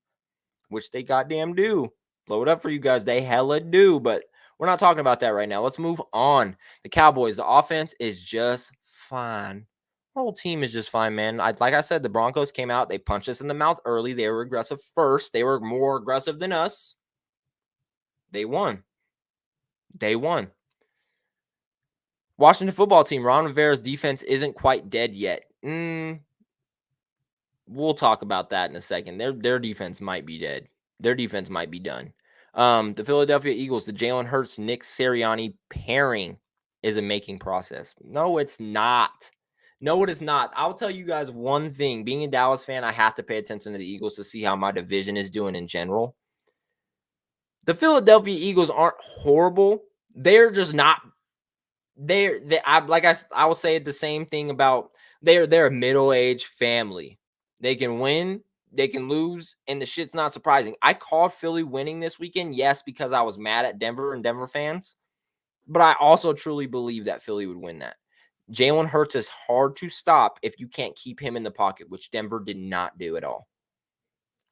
which they goddamn do. Blow it up for you guys. They hella do, but we're not talking about that right now. Let's move on. The Cowboys, the offense is just fine. Our whole team is just fine, man. Like I said, the Broncos came out. They punched us in the mouth early. They were aggressive first. They were more aggressive than us. They won. Washington football team, Ron Rivera's defense isn't quite dead yet. We'll talk about that in a second. Their defense might be dead. Their defense might be done. The Philadelphia Eagles, the Jalen Hurts, Nick Sirianni pairing is a making process. No, it's not. No, it is not. I'll tell you guys one thing. Being a Dallas fan, I have to pay attention to the Eagles to see how my division is doing in general. The Philadelphia Eagles aren't horrible. They're just not. I will say the same thing about they're a middle-aged family. They can win, they can lose, and the shit's not surprising. I called Philly winning this weekend, yes, because I was mad at Denver and Denver fans, but I also truly believe that Philly would win that. Jalen Hurts is hard to stop if you can't keep him in the pocket, which Denver did not do at all.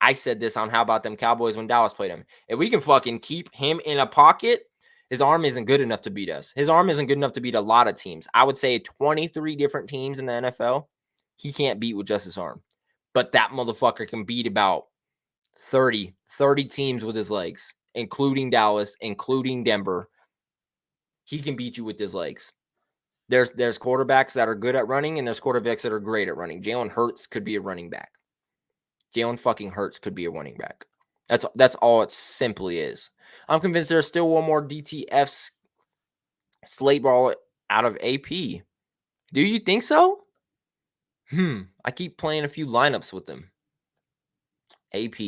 I said this on How About Them Cowboys when Dallas played him. If we can fucking keep him in a pocket, His arm isn't good enough to beat us. His arm isn't good enough to beat a lot of teams. I would say 23 different teams in the NFL, he can't beat with just his arm. But that motherfucker can beat about 30 teams with his legs, including Dallas, including Denver. He can beat you with his legs. There's quarterbacks that are good at running, and there's quarterbacks that are great at running. Jalen Hurts could be a running back. Jalen fucking Hurts could be a running back. That's all it simply is. I'm convinced there's still one more DTF slate ball out of AP. Do you think so? I keep playing a few lineups with them. AP.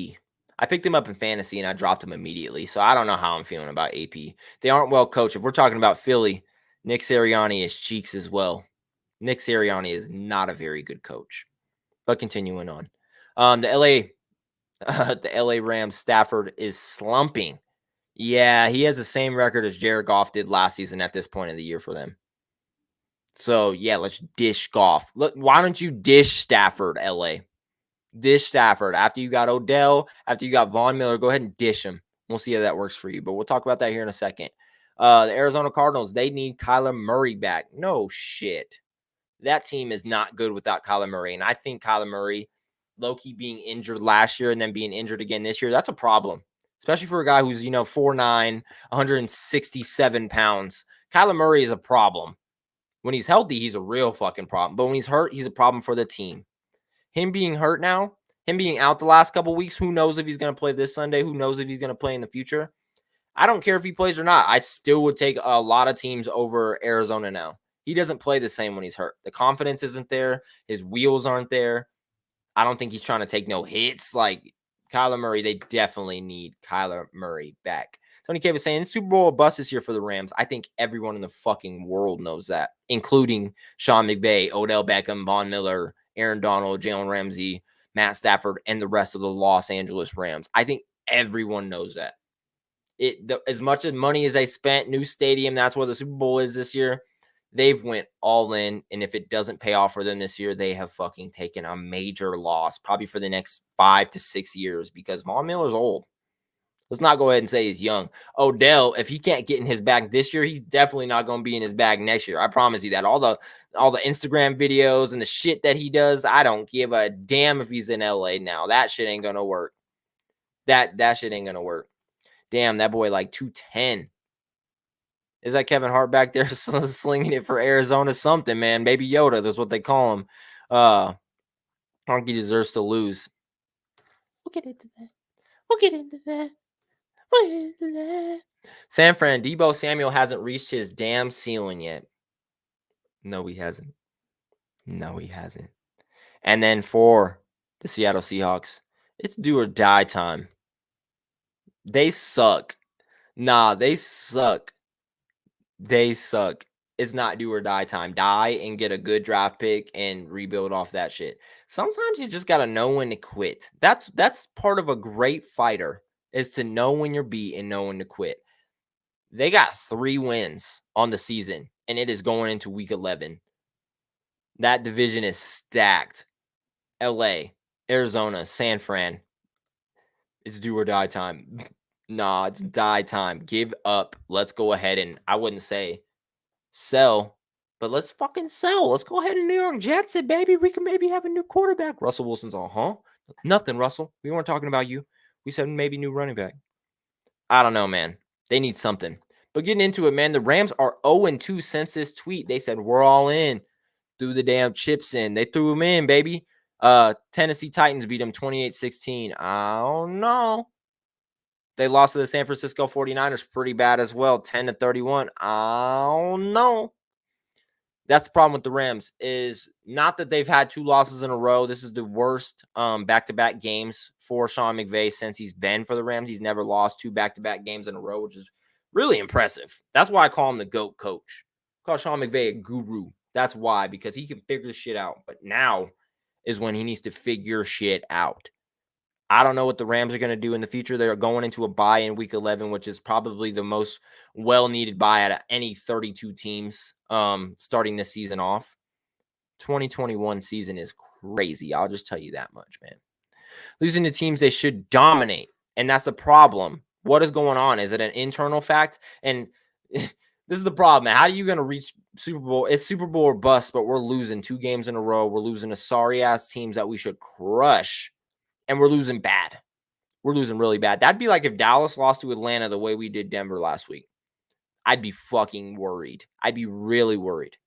I picked him up in fantasy and I dropped him immediately. So I don't know how I'm feeling about AP. They aren't well coached. If we're talking about Philly, Nick Sirianni is cheeks as well. Nick Sirianni is not a very good coach. But continuing on. The LA Rams Stafford is slumping. Yeah, he has the same record as Jared Goff did last season at this point of the year for them. So, yeah, let's dish Goff. Look, why don't you dish Stafford, LA? Dish Stafford. After you got Odell, after you got Von Miller, go ahead and dish him. We'll see how that works for you. But we'll talk about that here in a second. The Arizona Cardinals, they need Kyler Murray back. No shit. That team is not good without Kyler Murray. And I think Kyler Murray, low-key being injured last year and then being injured again this year, that's a problem. Especially for a guy who's, 4'9", 167 pounds. Kyler Murray is a problem. When he's healthy, he's a real fucking problem. But when he's hurt, he's a problem for the team. Him being hurt now, him being out the last couple weeks, who knows if he's going to play this Sunday? Who knows if he's going to play in the future? I don't care if he plays or not. I still would take a lot of teams over Arizona now. He doesn't play the same when he's hurt. The confidence isn't there. His wheels aren't there. I don't think he's trying to take no hits. Like Kyler Murray, they definitely need Kyler Murray back. Tony K was saying, Super Bowl bust this year for the Rams. I think everyone in the fucking world knows that, including Sean McVay, Odell Beckham, Von Miller, Aaron Donald, Jalen Ramsey, Matt Stafford, and the rest of the Los Angeles Rams. I think everyone knows that. As much as money as they spent, new stadium, that's where the Super Bowl is this year. They've went all in, and if it doesn't pay off for them this year, they have fucking taken a major loss, probably for the next 5 to 6 years, because Von Miller's old. Let's not go ahead and say he's young. Odell, if he can't get in his bag this year, he's definitely not going to be in his bag next year. I promise you that. All the Instagram videos and the shit that he does, I don't give a damn if he's in LA now. That shit ain't going to work. That shit ain't going to work. Damn, that boy like 210. Is that Kevin Hart back there slinging it for Arizona something, man? Baby Yoda, that's what they call him. Honky deserves to lose. We'll get into that. San Fran, Deebo Samuel hasn't reached his damn ceiling yet. No, he hasn't. And then for the Seattle Seahawks, it's do or die time. They suck. They suck. It's not do or die time. Die and get a good draft pick and rebuild off that shit. Sometimes you just got to know when to quit. That's part of a great fighter, is to know when you're beat and know when to quit. They got 3 wins on the season, and it is going into week 11. That division is stacked. LA, Arizona, San Fran. It's do or die time. It's die time. Give up. Let's go ahead and, I wouldn't say sell, but let's fucking sell. Let's go ahead and New York Jets it, baby. We can maybe have a new quarterback. Russell Wilson's all, huh? Nothing, Russell. We weren't talking about you. We said maybe new running back. I don't know, man. They need something. But getting into it, man, the Rams are 0-2 since this tweet. They said, we're all in. Threw the damn chips in. They threw them in, baby. Tennessee Titans beat them 28-16. I don't know. They lost to the San Francisco 49ers pretty bad as well, 10-31. I don't know. That's the problem with the Rams, is not that they've had 2 losses in a row. This is the worst back-to-back games for Sean McVay since he's been for the Rams. He's never lost 2 back-to-back games in a row, which is really impressive. That's why I call him the GOAT coach. I call Sean McVay a guru. That's why, because he can figure shit out. But now is when he needs to figure shit out. I don't know what the Rams are going to do in the future. They're going into a bye in week 11, which is probably the most well-needed bye out of any 32 teams starting this season off. 2021 season is crazy. I'll just tell you that much, man. Losing to teams they should dominate, and that's the problem. What is going on? Is it an internal fact? And This is the problem, man. How are you going to reach Super Bowl? It's Super Bowl or bust, but we're losing 2 games in a row. We're losing to sorry-ass teams that we should crush, and we're losing bad. We're losing really bad. That'd be like if Dallas lost to Atlanta the way we did Denver last week. I'd be fucking worried. I'd be really worried.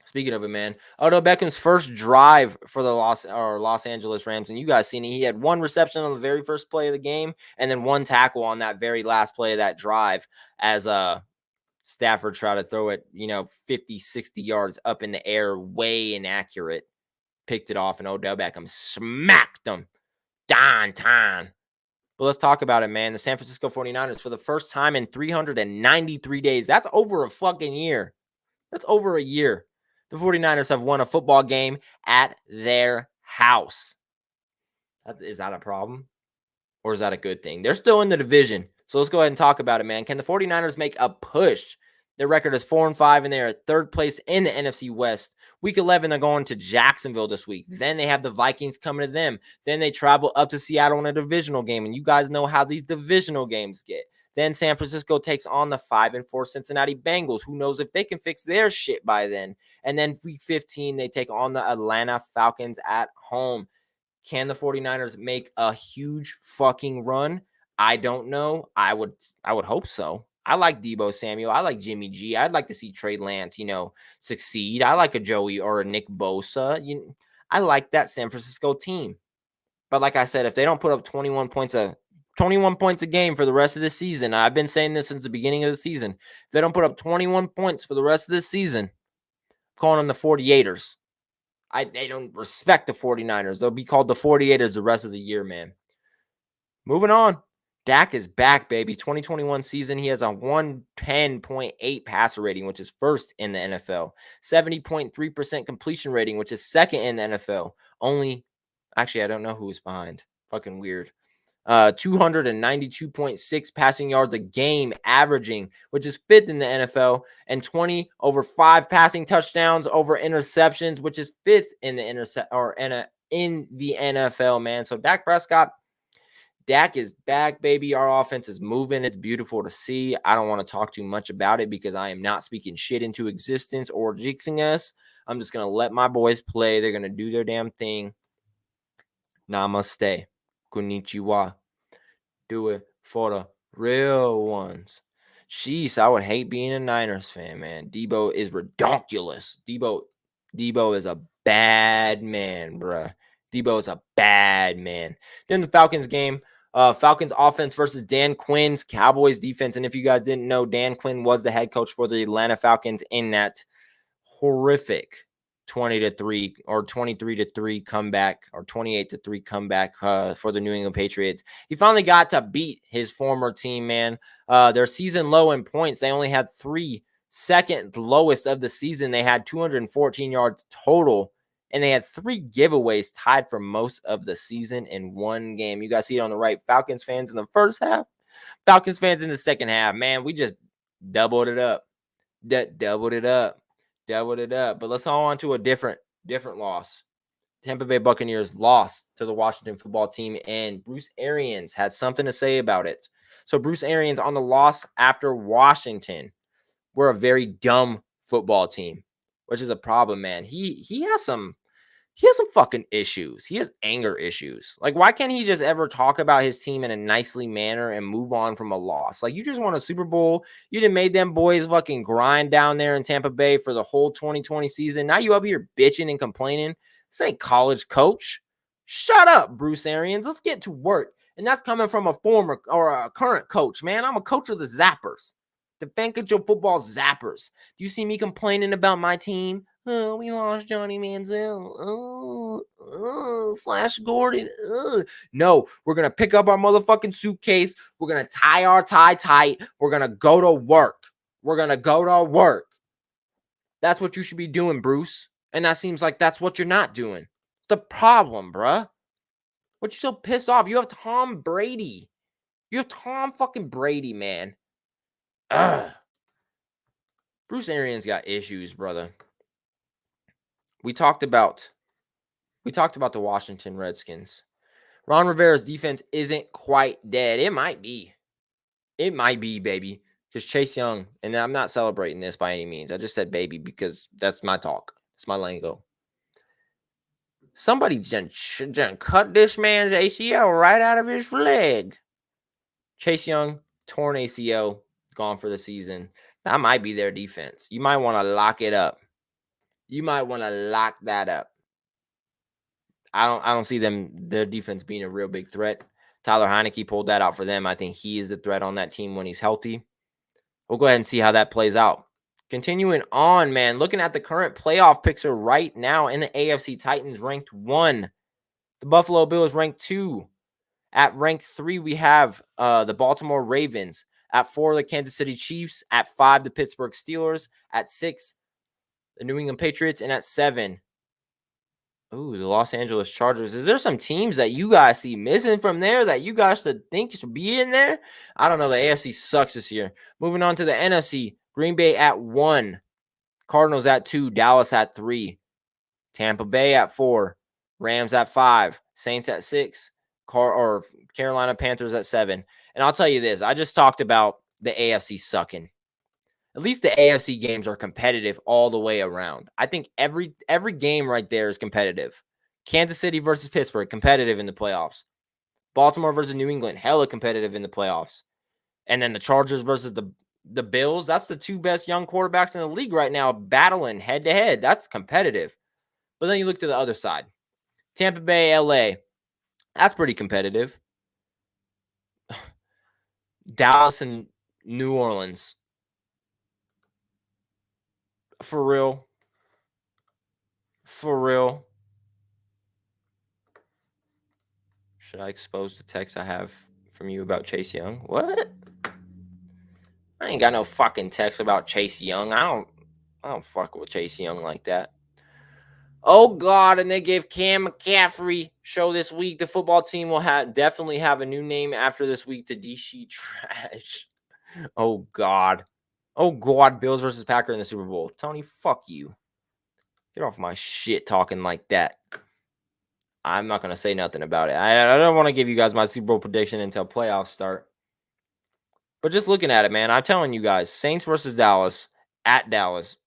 Speaking of it, man, Odell Beckham's first drive for the Los Angeles Rams, and you guys seen it. He had 1 reception on the very first play of the game, and then 1 tackle on that very last play of that drive as Stafford tried to throw it, 50, 60 yards up in the air, way inaccurate. Picked it off, and Odell Beckham smacked him downtown. But let's talk about it, man. The San Francisco 49ers, for the first time in 393 days, that's over a fucking year. That's over a year. The 49ers have won a football game at their house. Is that a problem? Or is that a good thing? They're still in the division. So let's go ahead and talk about it, man. Can the 49ers make a push? Their record is 4-5, and they're at 3rd place in the NFC West. Week 11, they're going to Jacksonville this week. Then they have the Vikings coming to them. Then they travel up to Seattle in a divisional game, and you guys know how these divisional games get. Then San Francisco takes on the 5-4 Cincinnati Bengals. Who knows if they can fix their shit by then. And then week 15, they take on the Atlanta Falcons at home. Can the 49ers make a huge fucking run? I don't know. I would hope so. I like Deebo Samuel. I like Jimmy G. I'd like to see Trey Lance, succeed. I like a Joey or a Nick Bosa. I like that San Francisco team. But like I said, if they don't put up 21 points a game for the rest of the season, I've been saying this since the beginning of the season. If they don't put up 21 points for the rest of this season, I'm calling them the 48ers. They don't respect the 49ers. They'll be called the 48ers the rest of the year, man. Moving on. Dak is back, baby. 2021 season, he has a 110.8 passer rating, which is 1st in the NFL. 70.3% completion rating, which is 2nd in the NFL. Actually, I don't know who's behind. Fucking weird. 292.6 passing yards a game averaging, which is 5th in the NFL, and 20 over 5 passing touchdowns over interceptions, which is 5th in the in the NFL, man. So Dak is back, baby. Our offense is moving. It's beautiful to see. I don't want to talk too much about it because I am not speaking shit into existence or jinxing us. I'm just going to let my boys play. They're going to do their damn thing. Namaste. Konnichiwa. Do it for the real ones. Jeez, I would hate being a Niners fan, man. Deebo is redonkulous. Deebo is a bad man, bruh. Deebo is a bad man. Then the Falcons game. Falcons offense versus Dan Quinn's Cowboys defense. And if you guys didn't know, Dan Quinn was the head coach for the Atlanta Falcons in that horrific 20-3 or 23-3 comeback or 28-3 comeback for the New England Patriots. He finally got to beat his former team, man. Their season low in points. They only had 3, second lowest of the season. They had 214 yards total. And they had 3 giveaways tied for most of the season in one game. You guys see it on the right. Falcons fans in the first half. Falcons fans in the second half. Man, we just doubled it up. Doubled it up. But let's go on to a different loss. Tampa Bay Buccaneers lost to the Washington football team, and Bruce Arians had something to say about it. So Bruce Arians on the loss after Washington. We're a very dumb football team, which is a problem, man. He has some fucking issues. He has anger issues. Like, why can't he just ever talk about his team in a nicely manner and move on from a loss? Like, you just won a Super Bowl. You done made them boys fucking grind down there in Tampa Bay for the whole 2020 season. Now you up here bitching and complaining. This ain't college coach. Shut up, Bruce Arians. Let's get to work. And that's coming from a former or a current coach, man. I'm a coach of the Zappers. The Fankajo football Zappers. Do you see me complaining about my team? Oh, we lost Johnny Manziel. Oh, Flash Gordon. No, we're going to pick up our motherfucking suitcase. We're going to tie our tie tight. We're going to go to work. That's what you should be doing, Bruce. And that seems like that's what you're not doing. The problem, bruh. What you so pissed off? You have Tom Brady. You have Tom fucking Brady, man. Bruce Arians got issues, brother. We talked about the Washington Redskins. Ron Rivera's defense isn't quite dead. It might be. It might be, baby, because Chase Young, and I'm not celebrating this by any means. I just said baby because that's my talk. It's my lingo. Somebody just cut this man's ACL right out of his leg. Chase Young, torn ACL, gone for the season. That might be their defense. You might want to lock it up. You might want to lock that up. I don't see their defense being a real big threat. Tyler Heineke pulled that out for them. I think he is the threat on that team when he's healthy. We'll go ahead and see how that plays out. Continuing on, man, looking at the current playoff picture right now in the AFC, Titans ranked 1. The Buffalo Bills ranked 2. At rank 3, we have the Baltimore Ravens. At 4, the Kansas City Chiefs. At 5, the Pittsburgh Steelers. At 6, the New England Patriots. And at 7, the Los Angeles Chargers. Is there some teams that you guys see missing from there that you guys think should be in there? I don't know. The AFC sucks this year. Moving on to the NFC. Green Bay at 1. Cardinals at 2. Dallas at 3. Tampa Bay at 4. Rams at 5. Saints at 6. Carolina Panthers at 7. And I'll tell you this. I just talked about the AFC sucking. At least the AFC games are competitive all the way around. I think every game right there is competitive. Kansas City versus Pittsburgh, competitive in the playoffs. Baltimore versus New England, hella competitive in the playoffs. And then the Chargers versus the Bills, that's the 2 best young quarterbacks in the league right now, battling head-to-head. That's competitive. But then you look to the other side. Tampa Bay, LA, that's pretty competitive. Dallas and New Orleans. For real. Should I expose the text I have from you about Chase Young? What? I ain't got no fucking text about Chase Young. I don't fuck with Chase Young like that. Oh God! And they gave Cam McCaffrey show this week. The football team will definitely have a new name after this week to DC Trash. Oh God! Bills versus Packer in the Super Bowl. Tony, fuck you. Get off my shit talking like that. I'm not gonna say nothing about it. I don't want to give you guys my Super Bowl prediction until playoffs start. But just looking at it, man, I'm telling you guys, Saints versus Dallas at Dallas.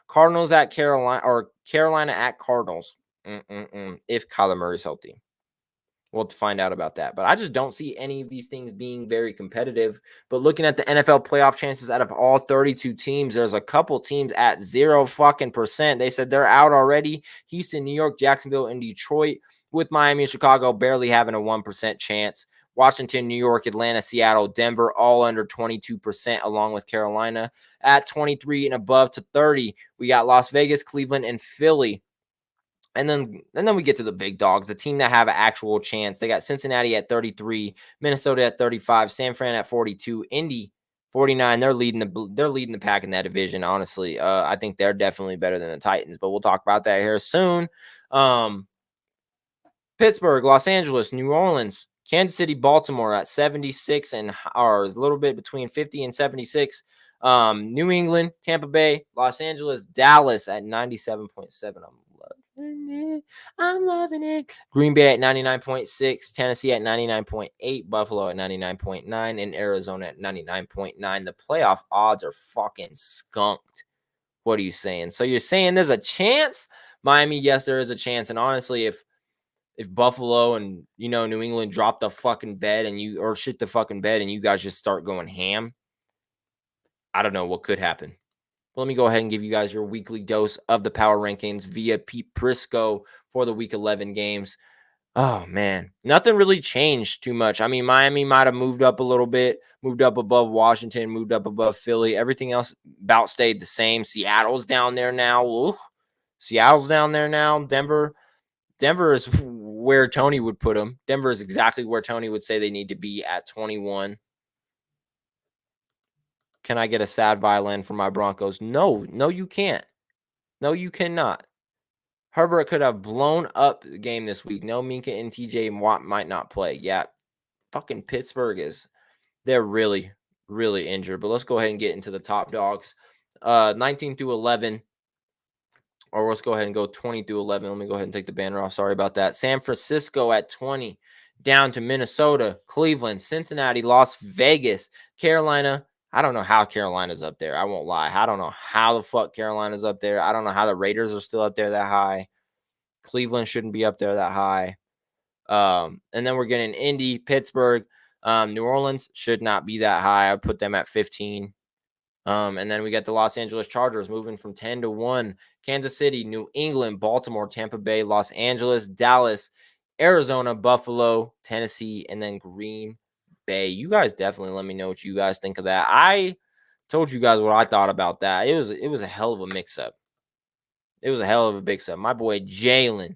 Cardinals at Carolina, or Carolina at Cardinals. If Kyler Murray's healthy. We'll have to find out about that. But I just don't see any of these things being very competitive. But looking at the NFL playoff chances out of all 32 teams, there's a couple teams at 0%. They said they're out already. Houston, New York, Jacksonville, and Detroit, with Miami and Chicago barely having a 1% chance. Washington, New York, Atlanta, Seattle, Denver, all under 22%, along with Carolina at 23 and above to 30. We got Las Vegas, Cleveland, and Philly. And then we get to the big dogs, the team that have an actual chance. They got Cincinnati at 33, Minnesota at 35, San Fran at 42, Indy 49. They're leading the pack in that division. Honestly, I think they're definitely better than the Titans, but we'll talk about that here soon. Pittsburgh, Los Angeles, New Orleans, Kansas City, Baltimore at 76 or a little bit between 50 and 76. New England, Tampa Bay, Los Angeles, Dallas at 97.7. I'm loving it. Green Bay at 99.6, Tennessee at 99.8, Buffalo at 99.9, and Arizona at 99.9. The playoff odds are fucking skunked. What are you saying? So you're saying there's a chance? Miami, yes, there is a chance. And honestly, if Buffalo and New England drop the fucking bed or shit the fucking bed and you guys just start going ham, I don't know what could happen. Let me go ahead and give you guys your weekly dose of the power rankings via Pete Prisco for the week 11 games. Oh, man. Nothing really changed too much. I mean, Miami might have moved up a little bit, moved up above Washington, moved up above Philly. Everything else about stayed the same. Seattle's down there now. Ooh. Seattle's down there now. Denver is where Tony would put them. Denver is exactly where Tony would say they need to be at 21. Can I get a sad violin for my Broncos? No, you can't. No, you cannot. Herbert could have blown up the game this week. No, Minka and TJ Watt might not play. Yeah, fucking Pittsburgh they're really, really injured. But let's go ahead and get into the top dogs. 19 through 11. Or let's go ahead and go 20 through 11. Let me go ahead and take the banner off. Sorry about that. San Francisco at 20. down to Minnesota, Cleveland, Cincinnati, Las Vegas, Carolina. I don't know how Carolina's up there. I won't lie. I don't know how the fuck Carolina's up there. I don't know how the Raiders are still up there that high. Cleveland shouldn't be up there that high. And then we're getting Indy, Pittsburgh, New Orleans should not be that high. I put them at 15. And then we get the Los Angeles Chargers moving from 10 to 1. Kansas City, New England, Baltimore, Tampa Bay, Los Angeles, Dallas, Arizona, Buffalo, Tennessee, and then Green Bay. You guys definitely let me know what you guys think of that. I told you guys what I thought about that. It was a hell of a mix-up. It was a hell of a mix-up. My boy Jalen.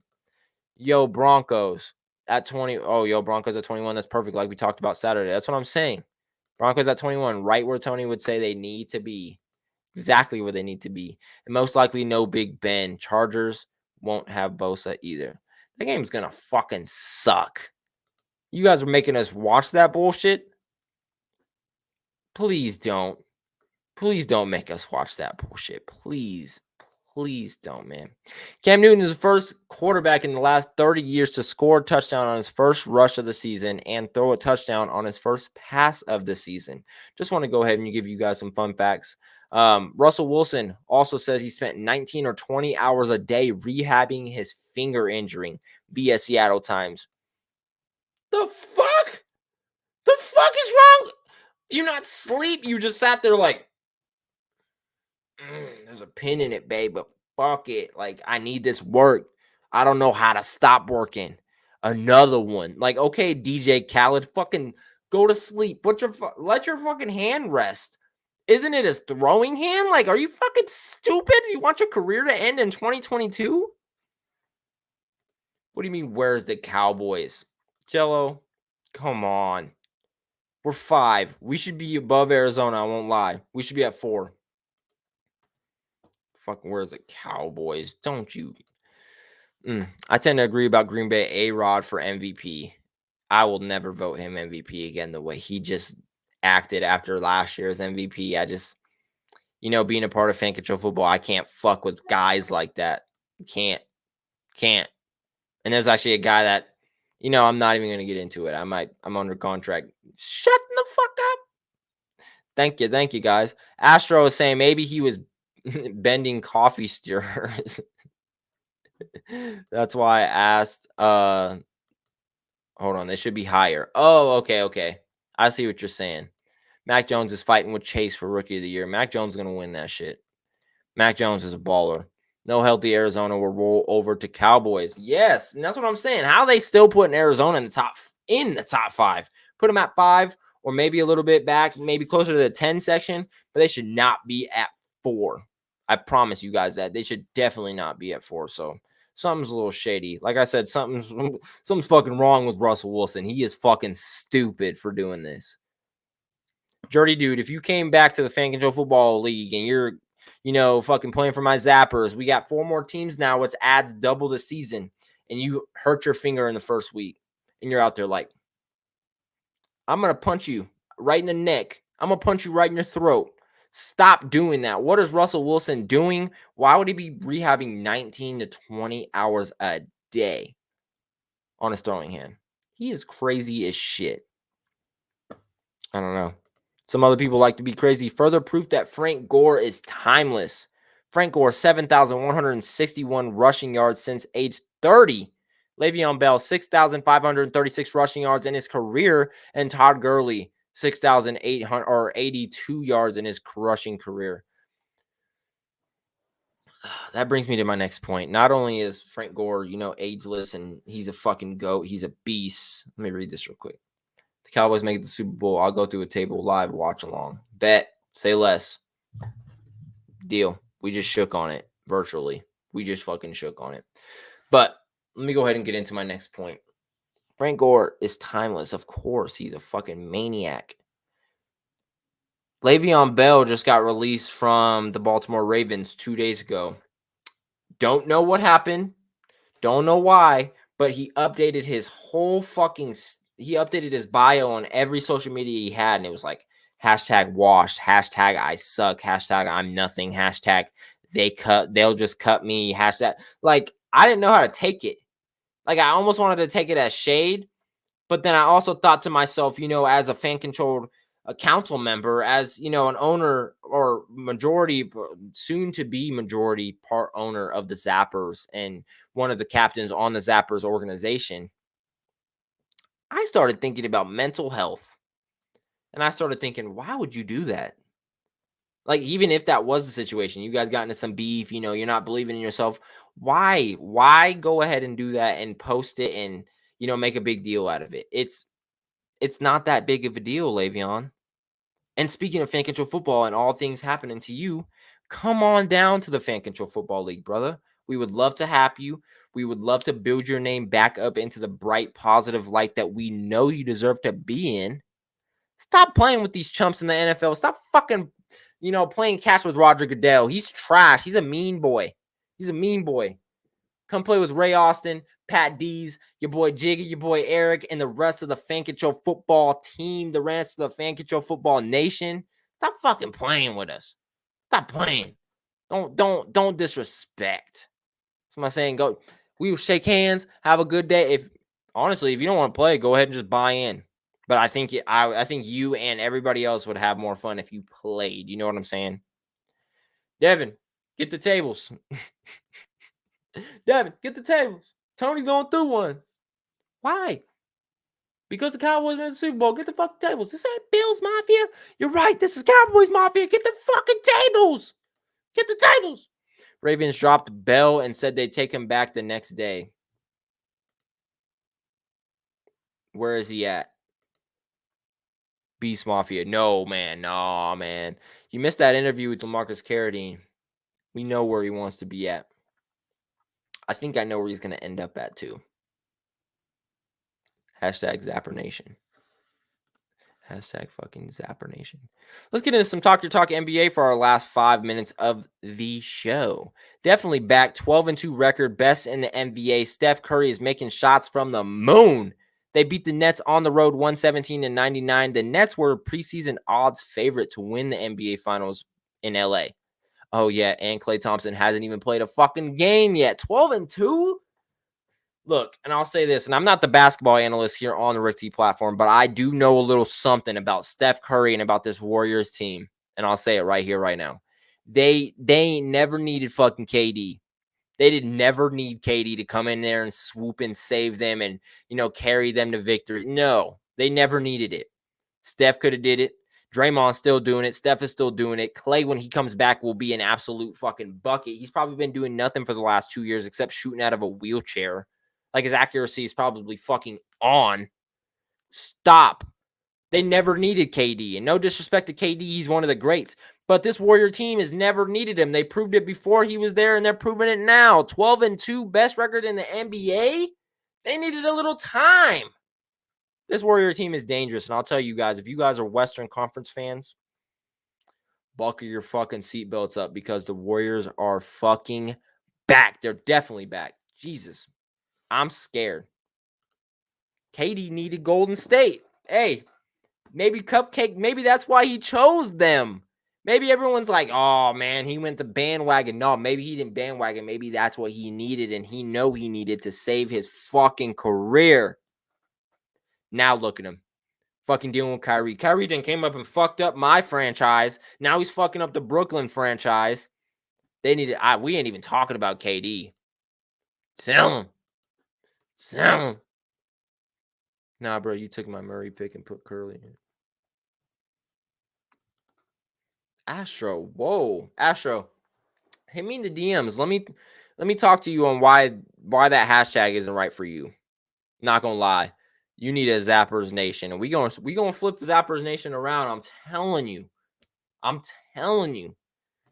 Yo, Broncos at 20. Oh, yo, Broncos at 21. That's perfect, like we talked about Saturday. That's what I'm saying. Broncos at 21, right where Tony would say they need to be. Exactly where they need to be. And most likely no Big Ben. Chargers won't have Bosa either. That game's going to fucking suck. You guys are making us watch that bullshit? Please don't. Please don't make us watch that bullshit. Please. Please don't, man. Cam Newton is the first quarterback in the last 30 years to score a touchdown on his first rush of the season and throw a touchdown on his first pass of the season. Just want to go ahead and give you guys some fun facts. Russell Wilson also says he spent 19 or 20 hours a day rehabbing his finger injury via Seattle Times. The fuck? The fuck is wrong? You not sleep. You just sat there like, there's a pin in it, babe, but fuck it. Like, I need this work. I don't know how to stop working. Another one. Like, okay, DJ Khaled, fucking go to sleep. Let your fucking hand rest. Isn't it his throwing hand? Like, are you fucking stupid? You want your career to end in 2022? What do you mean, where's the Cowboys? Jello, come on. We're 5. We should be above Arizona, I won't lie. We should be at 4. Fucking where's the Cowboys? Don't you? I tend to agree about Green Bay. A-Rod for MVP. I will never vote him MVP again the way he just acted after last year's MVP. I just, being a part of Fan Control Football, I can't fuck with guys like that. Can't. And there's actually a guy that, I'm not even going to get into it. I'm under contract. Shut the fuck up. Thank you, guys. Astro is saying maybe he was bending coffee stirrers. That's why I asked. Hold on, they should be higher. Oh, okay. I see what you're saying. Mac Jones is fighting with Chase for Rookie of the Year. Mac Jones is gonna win that shit. Mac Jones is a baller. No healthy Arizona will roll over to Cowboys. Yes, and that's what I'm saying. How are they still putting Arizona in the top 5? Put them at 5, or maybe a little bit back, maybe closer to the 10 section, but they should not be at 4. I promise you guys that. They should definitely not be at 4. So something's a little shady. Like I said, something's fucking wrong with Russell Wilson. He is fucking stupid for doing this. Dirty dude, if you came back to the Fan Control Football League and you're, fucking playing for my Zappers, we got 4 more teams now, which adds double the season, and you hurt your finger in the first week, and you're out there like, I'm going to punch you right in the neck. I'm going to punch you right in your throat. Stop doing that. What is Russell Wilson doing? Why would he be rehabbing 19 to 20 hours a day on his throwing hand? He is crazy as shit. I don't know. Some other people like to be crazy. Further proof that Frank Gore is timeless. Frank Gore, 7,161 rushing yards since age 30. Le'Veon Bell, 6,536 rushing yards in his career. And Todd Gurley, 6,882 yards in his rushing career. That brings me to my next point. Not only is Frank Gore, ageless and he's a fucking goat, he's a beast. Let me read this real quick. The Cowboys make it to the Super Bowl. I'll go through a table live, watch along. Bet, say less. Deal. We just shook on it virtually. We just fucking shook on it. But let me go ahead and get into my next point. Frank Gore is timeless. Of course, he's a fucking maniac. Le'Veon Bell just got released from the Baltimore Ravens 2 days ago. Don't know what happened. Don't know why, but he updated his whole he updated his bio on every social media he had, and it was like, hashtag washed, hashtag I suck, hashtag I'm nothing, hashtag they'll just cut me, hashtag. Like, I didn't know how to take it. Like, I almost wanted to take it as shade, But then I also thought to myself, as a fan controlled council member, as an owner or majority, soon to be majority part owner of the Zappers and one of the captains on the Zappers organization, I started thinking about mental health. And I started thinking, why would you do that? Like, even if that was the situation, you guys got into some beef, you're not believing in yourself. Why go ahead and do that and post it and, make a big deal out of it? It's not that big of a deal, Le'Veon. And speaking of fan control football and all things happening to you, come on down to the Fan Control Football League, brother. We would love to have you. We would love to build your name back up into the bright, positive light that we know you deserve to be in. Stop playing with these chumps in the NFL. Stop fucking, playing catch with Roger Goodell. He's trash. He's a mean boy. Come play with Ray Austin, Pat Dees, your boy Jiggy, your boy Eric, and the rest of the Fan Control Football team, the rest of the Fan Control Football nation. Stop fucking playing with us. Stop playing. Don't disrespect. So I'm saying, we will shake hands, have a good day. Honestly, if you don't want to play, go ahead and just buy in. But I think you and everybody else would have more fun if you played. You know what I'm saying? Devin, get the tables. Devin, get the tables. Tony going through one. Why? Because the Cowboys made the Super Bowl. Get the fucking tables. This ain't Bills Mafia. You're right. This is Cowboys Mafia. Get the fucking tables. Get the tables. Ravens dropped Bell and said they'd take him back the next day. Where is he at? Beast Mafia. No, man. No, man. You missed that interview with Lemarcus Caradine. We know where he wants to be at. I think I know where he's going to end up at, too. Hashtag Zapper Nation. Hashtag fucking Zapper Nation. Let's get into some Talk Your Talk NBA for our last 5 minutes of the show. Definitely back. 12-2 record. Best in the NBA. Steph Curry is making shots from the moon. They beat the Nets on the road 117-99. The Nets were preseason odds favorite to win the NBA Finals in LA. Oh, yeah, and Klay Thompson hasn't even played a fucking game yet. 12-2? Look, and I'll say this, and I'm not the basketball analyst here on the Rick T platform, but I do know a little something about Steph Curry and about this Warriors team, and I'll say it right here, right now. They ain't never needed fucking KD. They did never need KD to come in there and swoop and save them and, carry them to victory. No, they never needed it. Steph could have did it. Draymond's still doing it. Steph is still doing it. Klay, when he comes back, will be an absolute fucking bucket. He's probably been doing nothing for the last 2 years except shooting out of a wheelchair. Like, his accuracy is probably fucking on. Stop. They never needed KD. And no disrespect to KD, he's one of the greats. But this Warrior team has never needed him. They proved it before he was there, and they're proving it now. 12-2, best record in the NBA. They needed a little time. This Warrior team is dangerous, and I'll tell you guys, if you guys are Western Conference fans, buckle your fucking seatbelts up because the Warriors are fucking back. They're definitely back. Jesus. I'm scared. KD needed Golden State. Hey, maybe Cupcake, maybe that's why he chose them. Maybe everyone's like, oh, man, he went to bandwagon. No, maybe he didn't bandwagon. Maybe that's what he needed, and he needed to save his fucking career. Now look at him. Fucking dealing with Kyrie. Kyrie then came up and fucked up my franchise. Now he's fucking up the Brooklyn franchise. We ain't even talking about KD. Sell him. Nah, bro, you took my Murray pick and put Curry in. Astro, whoa, Astro, hit me in the DMs. Let me talk to you on why that hashtag isn't right for you. Not gonna lie, you need a Zappers Nation, and we gonna flip the Zappers Nation around. I'm telling you,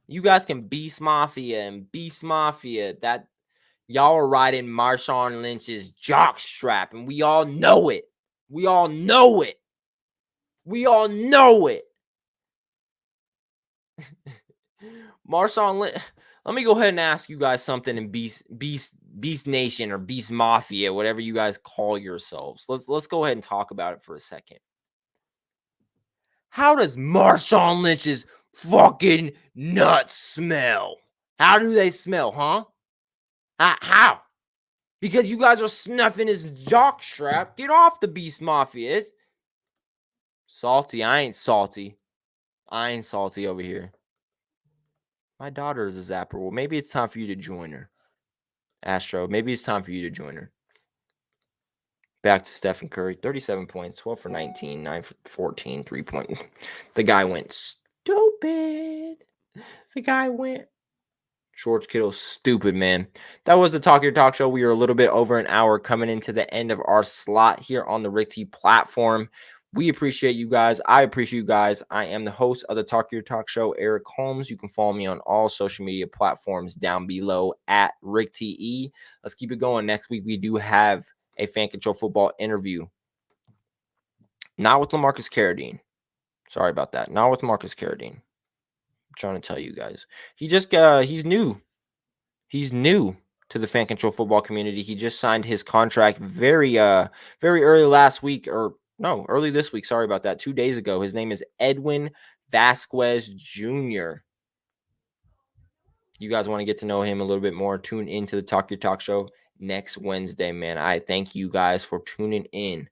you guys can Beast Mafia. That. Y'all are riding Marshawn Lynch's jock strap, and we all know it. Marshawn Lynch. Let me go ahead and ask you guys something in Beast Nation or Beast Mafia, whatever you guys call yourselves. Let's go ahead and talk about it for a second. How does Marshawn Lynch's fucking nuts smell? How do they smell, huh? How? because you guys are snuffing his jock strap. Get off the Beast Mafia. It's salty. I ain't salty. I ain't salty over here. My daughter is a zapper. Well, maybe it's time for you to join her. Astro, maybe it's time for you to join her. Back to Stephen Curry. 37 points, 12 for 19, 9 for 14, 3 point. The guy went stupid. The guy went. George Kittle, stupid, man. That was the Talk Your Talk Show. We are a little bit over an hour coming into the end of our slot here on the Rick T platform. We appreciate you guys. I appreciate you guys. I am the host of the Talk Your Talk Show, Eric Holmes. You can follow me on all social media platforms down below at Rick TE. Let's keep it going. Next week, we do have a Fan Control Football interview. Not with Lemarcus Caradine. Sorry about that. Not with Lemarcus Caradine. Trying to tell you guys, he's new to the Fan Control Football community. He just signed his contract very early last week, or no, early this week. Sorry about that. 2 days ago. His name is Edwin Vasquez Jr. You guys want to get to know him a little bit more, tune into the Talk Your Talk Show next Wednesday, man. I thank you guys for tuning in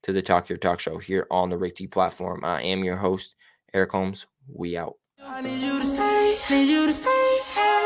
to the Talk Your Talk Show here on the Rick T platform. I am your host, Eric Holmes. We out. I need you to stay,